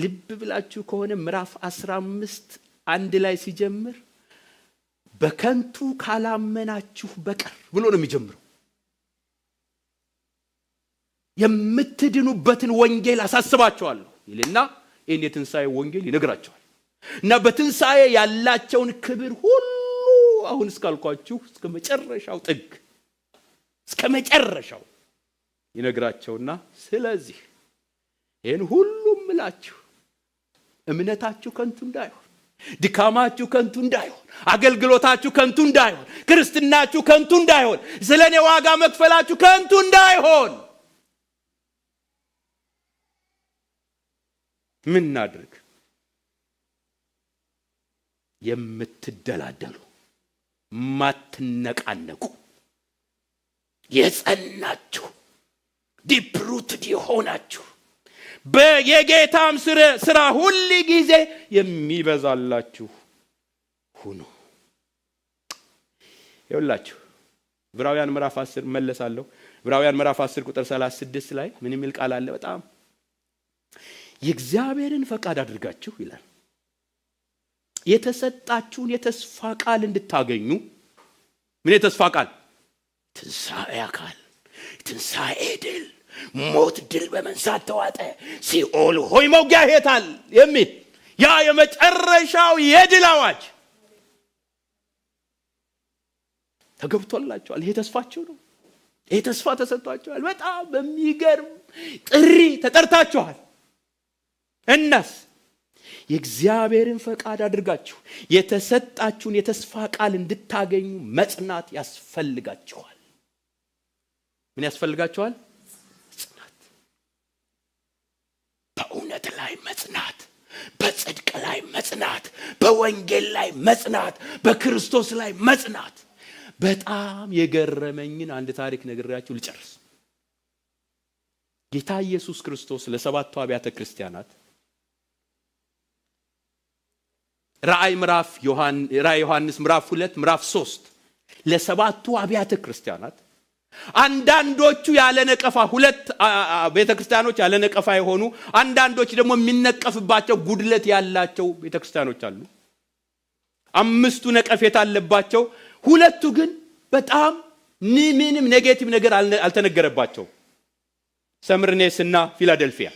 ልብ ብላችሁ ከሆነ ምዕራፍ 15 አንድ ላይ ሲጀምር በከንቱ ካላመናችሁ በቀር ብሎ ነው የሚጀምረው። የምትድኑበትን ወንጌል አሳስባችኋለሁ ይልና ይህን የትንሣኤ ወንጌል ይነግራቸዋል። እና በትንሣኤ ያላቸውን ክብር ሁሉ አሁን እስካልኳችሁ እስከ መጨረሻው ጥግ እስከ መጨረሻው ይነግራቸውና ስለዚህ ይህን ሁሉም እላችሁ እምነታችሁ ከንቱ እንዳይሆን፣ ድካማችሁ ከንቱ እንዳይሆን፣ አገልግሎታችሁ ከንቱ እንዳይሆን፣ ክርስትናችሁ ከንቱ እንዳይሆን፣ ስለኔ ዋጋ መክፈላችሁ ከንቱ እንዳይሆን ምን እናድርግ? የምትደላደሉ ማትነቃነቁ የጸናችሁ ዲፕ ሩትድ የሆናችሁ በየጌታም ሥራ ሁሉ ጊዜ የሚበዛላችሁ ሁኑ። ይኸውላችሁ ዕብራውያን ምዕራፍ 10 መለሳለሁ። ዕብራውያን ምዕራፍ 10 ቁጥር 36 ላይ ምን የሚል ቃል አለ? በጣም የእግዚአብሔርን ፈቃድ አድርጋችሁ ይላል የተሰጣችሁን የተስፋ ቃል እንድታገኙ። ምን የተስፋ ቃል? ትንሣኤ አካል፣ ትንሣኤ ድል፣ ሞት ድል በመንሳት ተዋጠ፣ ሲኦል ሆይ መውጊያ ሄታል የሚል ያ የመጨረሻው የድል አዋጅ ተገብቶላችኋል። ይሄ ተስፋችሁ ነው። ይሄ ተስፋ ተሰጥቷችኋል። በጣም በሚገርም ጥሪ ተጠርታችኋል። እናስ የእግዚአብሔርን ፈቃድ አድርጋችሁ የተሰጣችሁን የተስፋ ቃል እንድታገኙ መጽናት ያስፈልጋችኋል። ምን ያስፈልጋችኋል? መጽናት። በእውነት ላይ መጽናት፣ በጽድቅ ላይ መጽናት፣ በወንጌል ላይ መጽናት፣ በክርስቶስ ላይ መጽናት። በጣም የገረመኝን አንድ ታሪክ ነግሬያችሁ ልጨርስ። ጌታ ኢየሱስ ክርስቶስ ለሰባቱ አብያተ ክርስቲያናት ራእይ ዮሐንስ ምዕራፍ 2 ምዕራፍ 3 ለሰባቱ አብያተ ክርስቲያናት አንዳንዶቹ ያለ ነቀፋ፣ ሁለት ቤተክርስቲያኖች ያለ ነቀፋ የሆኑ፣ አንዳንዶች ደግሞ የሚነቀፍባቸው ጉድለት ያላቸው ቤተክርስቲያኖች አሉ። አምስቱ ነቀፌታ አለባቸው። ሁለቱ ግን በጣም ምንም ኔጌቲቭ ነገር አልተነገረባቸው፣ ሰምርኔስና ፊላደልፊያ።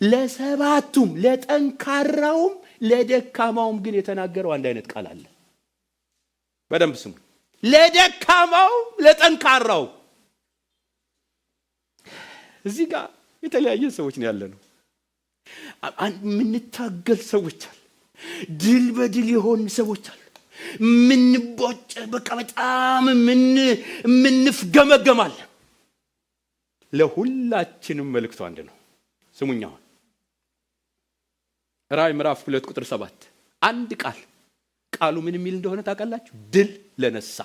ለሰባቱም ለጠንካራውም ለደካማውም ግን የተናገረው አንድ አይነት ቃል አለ። በደንብ ስሙ። ለደካማው ለጠንካራው። እዚህ ጋር የተለያየ ሰዎች ነው ያለነው። ምንታገል ሰዎች አሉ፣ ድል በድል የሆን ሰዎች አሉ፣ ምንቦጭ በቃ በጣም ምንፍገመገማል። ለሁላችንም መልእክቱ አንድ ነው። ስሙኛው ራእይ ምዕራፍ 2 ቁጥር 7 አንድ ቃሉ ምን የሚል እንደሆነ ታውቃላችሁ? ድል ለነሳ።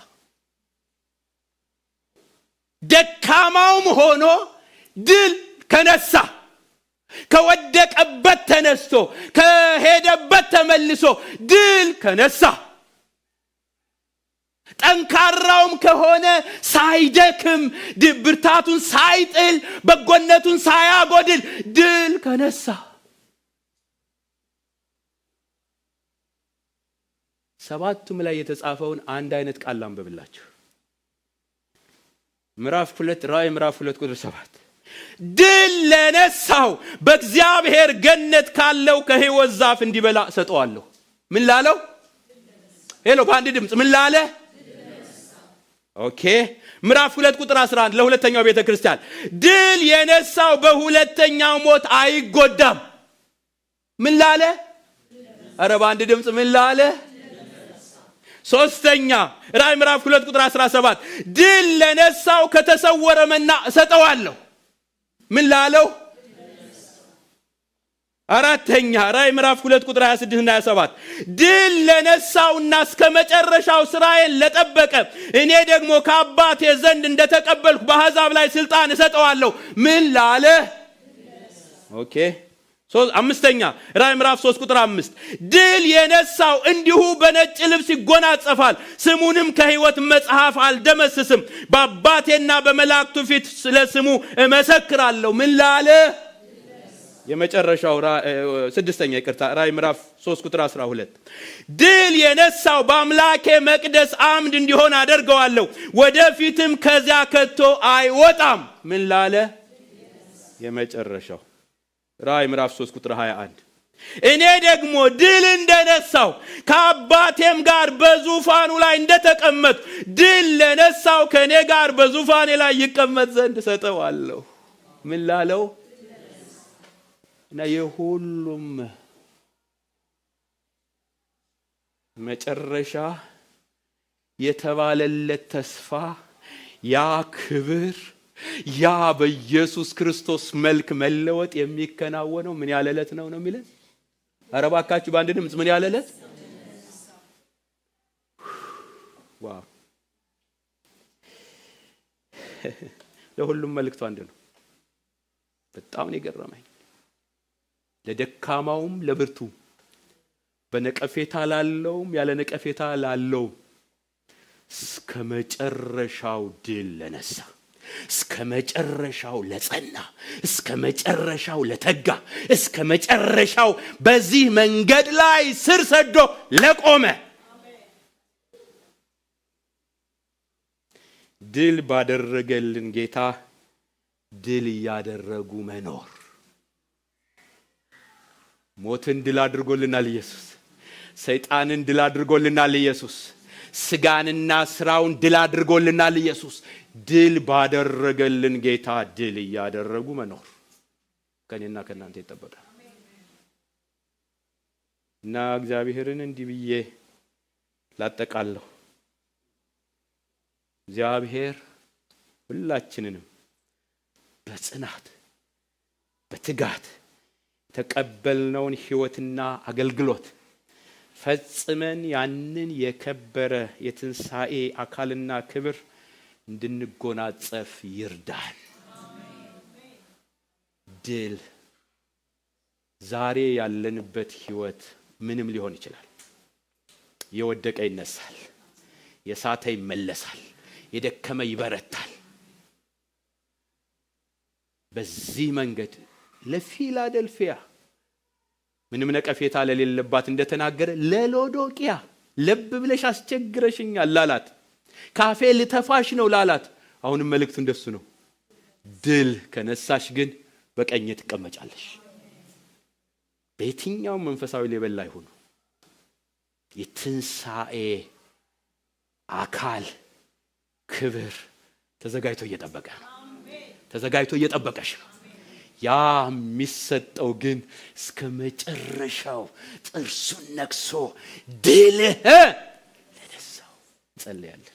ደካማውም ሆኖ ድል ከነሳ፣ ከወደቀበት ተነስቶ ከሄደበት ተመልሶ ድል ከነሳ፣ ጠንካራውም ከሆነ ሳይደክም ብርታቱን ሳይጥል በጎነቱን ሳያጎድል ድል ከነሳ። ሰባቱም ላይ የተጻፈውን አንድ አይነት ቃል አንብብላችሁ። ራእይ ምዕራፍ 2 ቁጥር 7 ድል ለነሳው በእግዚአብሔር ገነት ካለው ከሕይወት ዛፍ እንዲበላ ሰጠዋለሁ። ምን ላለው? ሄሎ፣ በአንድ ድምፅ ምን ላለ? ኦኬ። ምዕራፍ 2 ቁጥር 11 ለሁለተኛው ቤተክርስቲያን ድል የነሳው በሁለተኛው ሞት አይጎዳም። ምን ላለ? ኧረ በአንድ ድምፅ ምን ላለ? ሶስተኛ ራዕይ ምዕራፍ 2 ቁጥር 17 ድል ለነሳው ከተሰወረ መና እሰጠዋለሁ። ምን ላለው? አራተኛ ራዕይ ምዕራፍ 2 ቁጥር 26 እና 27 ድል ለነሳውና እስከ መጨረሻው ስራዬን ለጠበቀ እኔ ደግሞ ከአባቴ ዘንድ እንደተቀበልኩ በአሕዛብ ላይ ስልጣን እሰጠዋለሁ። ምን ላለ? ኦኬ። አምስተኛ ራዕይ ምዕራፍ 3 ቁጥር 5 ድል የነሳው እንዲሁ በነጭ ልብስ ይጎናጸፋል፣ ስሙንም ከሕይወት መጽሐፍ አልደመስስም፣ በአባቴና በመላእክቱ ፊት ስለ ስሙ እመሰክራለሁ። ምን ላለ? የመጨረሻው ስድስተኛ ራዕይ ምዕራፍ 3 ቁጥር 12 ድል የነሳው በአምላኬ መቅደስ አምድ እንዲሆን አደርገዋለሁ፣ ወደፊትም ከዚያ ከቶ አይወጣም። ምን ላለ? የመጨረሻው ራዕይ ምዕራፍ 3 ቁጥር 21 እኔ ደግሞ ድል እንደነሳው ከአባቴም ጋር በዙፋኑ ላይ እንደተቀመጥኩ ድል ለነሳው ከኔ ጋር በዙፋኔ ላይ ይቀመጥ ዘንድ ሰጠዋለሁ። ምን ላለው? እና የሁሉም መጨረሻ የተባለለት ተስፋ ያ ክብር ያ በኢየሱስ ክርስቶስ መልክ መለወጥ የሚከናወነው ምን ያለ ዕለት ነው የሚለን? ኧረ እባካችሁ በአንድ ድምፅ ምን ያለ ዕለት? ዋው! ለሁሉም መልእክቱ አንድ ነው። በጣም ነው የገረመኝ። ለደካማውም ለብርቱ፣ በነቀፌታ ላለውም ያለ ነቀፌታ ላለው እስከ መጨረሻው ድል ለነሳ፣ እስከ መጨረሻው ለጸና፣ እስከ መጨረሻው ለተጋ፣ እስከ መጨረሻው በዚህ መንገድ ላይ ስር ሰዶ ለቆመ ድል ባደረገልን ጌታ ድል ያደረጉ መኖር። ሞትን ድል አድርጎልናል ኢየሱስ። ሰይጣንን ድል አድርጎልናል ኢየሱስ። ስጋንና ስራውን ድል አድርጎልናል ኢየሱስ። ድል ባደረገልን ጌታ ድል ያደረጉ መኖር ከኔና ከናንተ ይጠበቃል። እና እግዚአብሔርን እንዲህ ብዬ ላጠቃለሁ። እግዚአብሔር ሁላችንንም በጽናት በትጋት ተቀበልነውን ሕይወትና አገልግሎት ፈጽመን ያንን የከበረ የትንሣኤ አካልና ክብር እንድንጎናጸፍ ይርዳን። ድል ዛሬ ያለንበት ሕይወት ምንም ሊሆን ይችላል። የወደቀ ይነሳል፣ የሳተ ይመለሳል፣ የደከመ ይበረታል። በዚህ መንገድ ለፊላደልፊያ ምንም ነቀፌታ ለሌለባት እንደተናገረ ለሎዶቅያ ለብ ብለሽ አስቸግረሽኛል ላላት፣ ካፌ ልተፋሽ ነው ላላት፣ አሁንም መልእክቱ እንደሱ ነው። ድል ከነሳሽ ግን በቀኝ ትቀመጫለሽ። በየትኛው መንፈሳዊ ሌቭል ላይ ሆኖ የትንሣኤ አካል ክብር ተዘጋጅቶ እየጠበቀ ነው። ተዘጋጅቶ እየጠበቀሽ ነው። ያ የሚሰጠው ግን እስከ መጨረሻው ጥርሱን ነክሶ ድል ለነሳው። እንጸልያለን።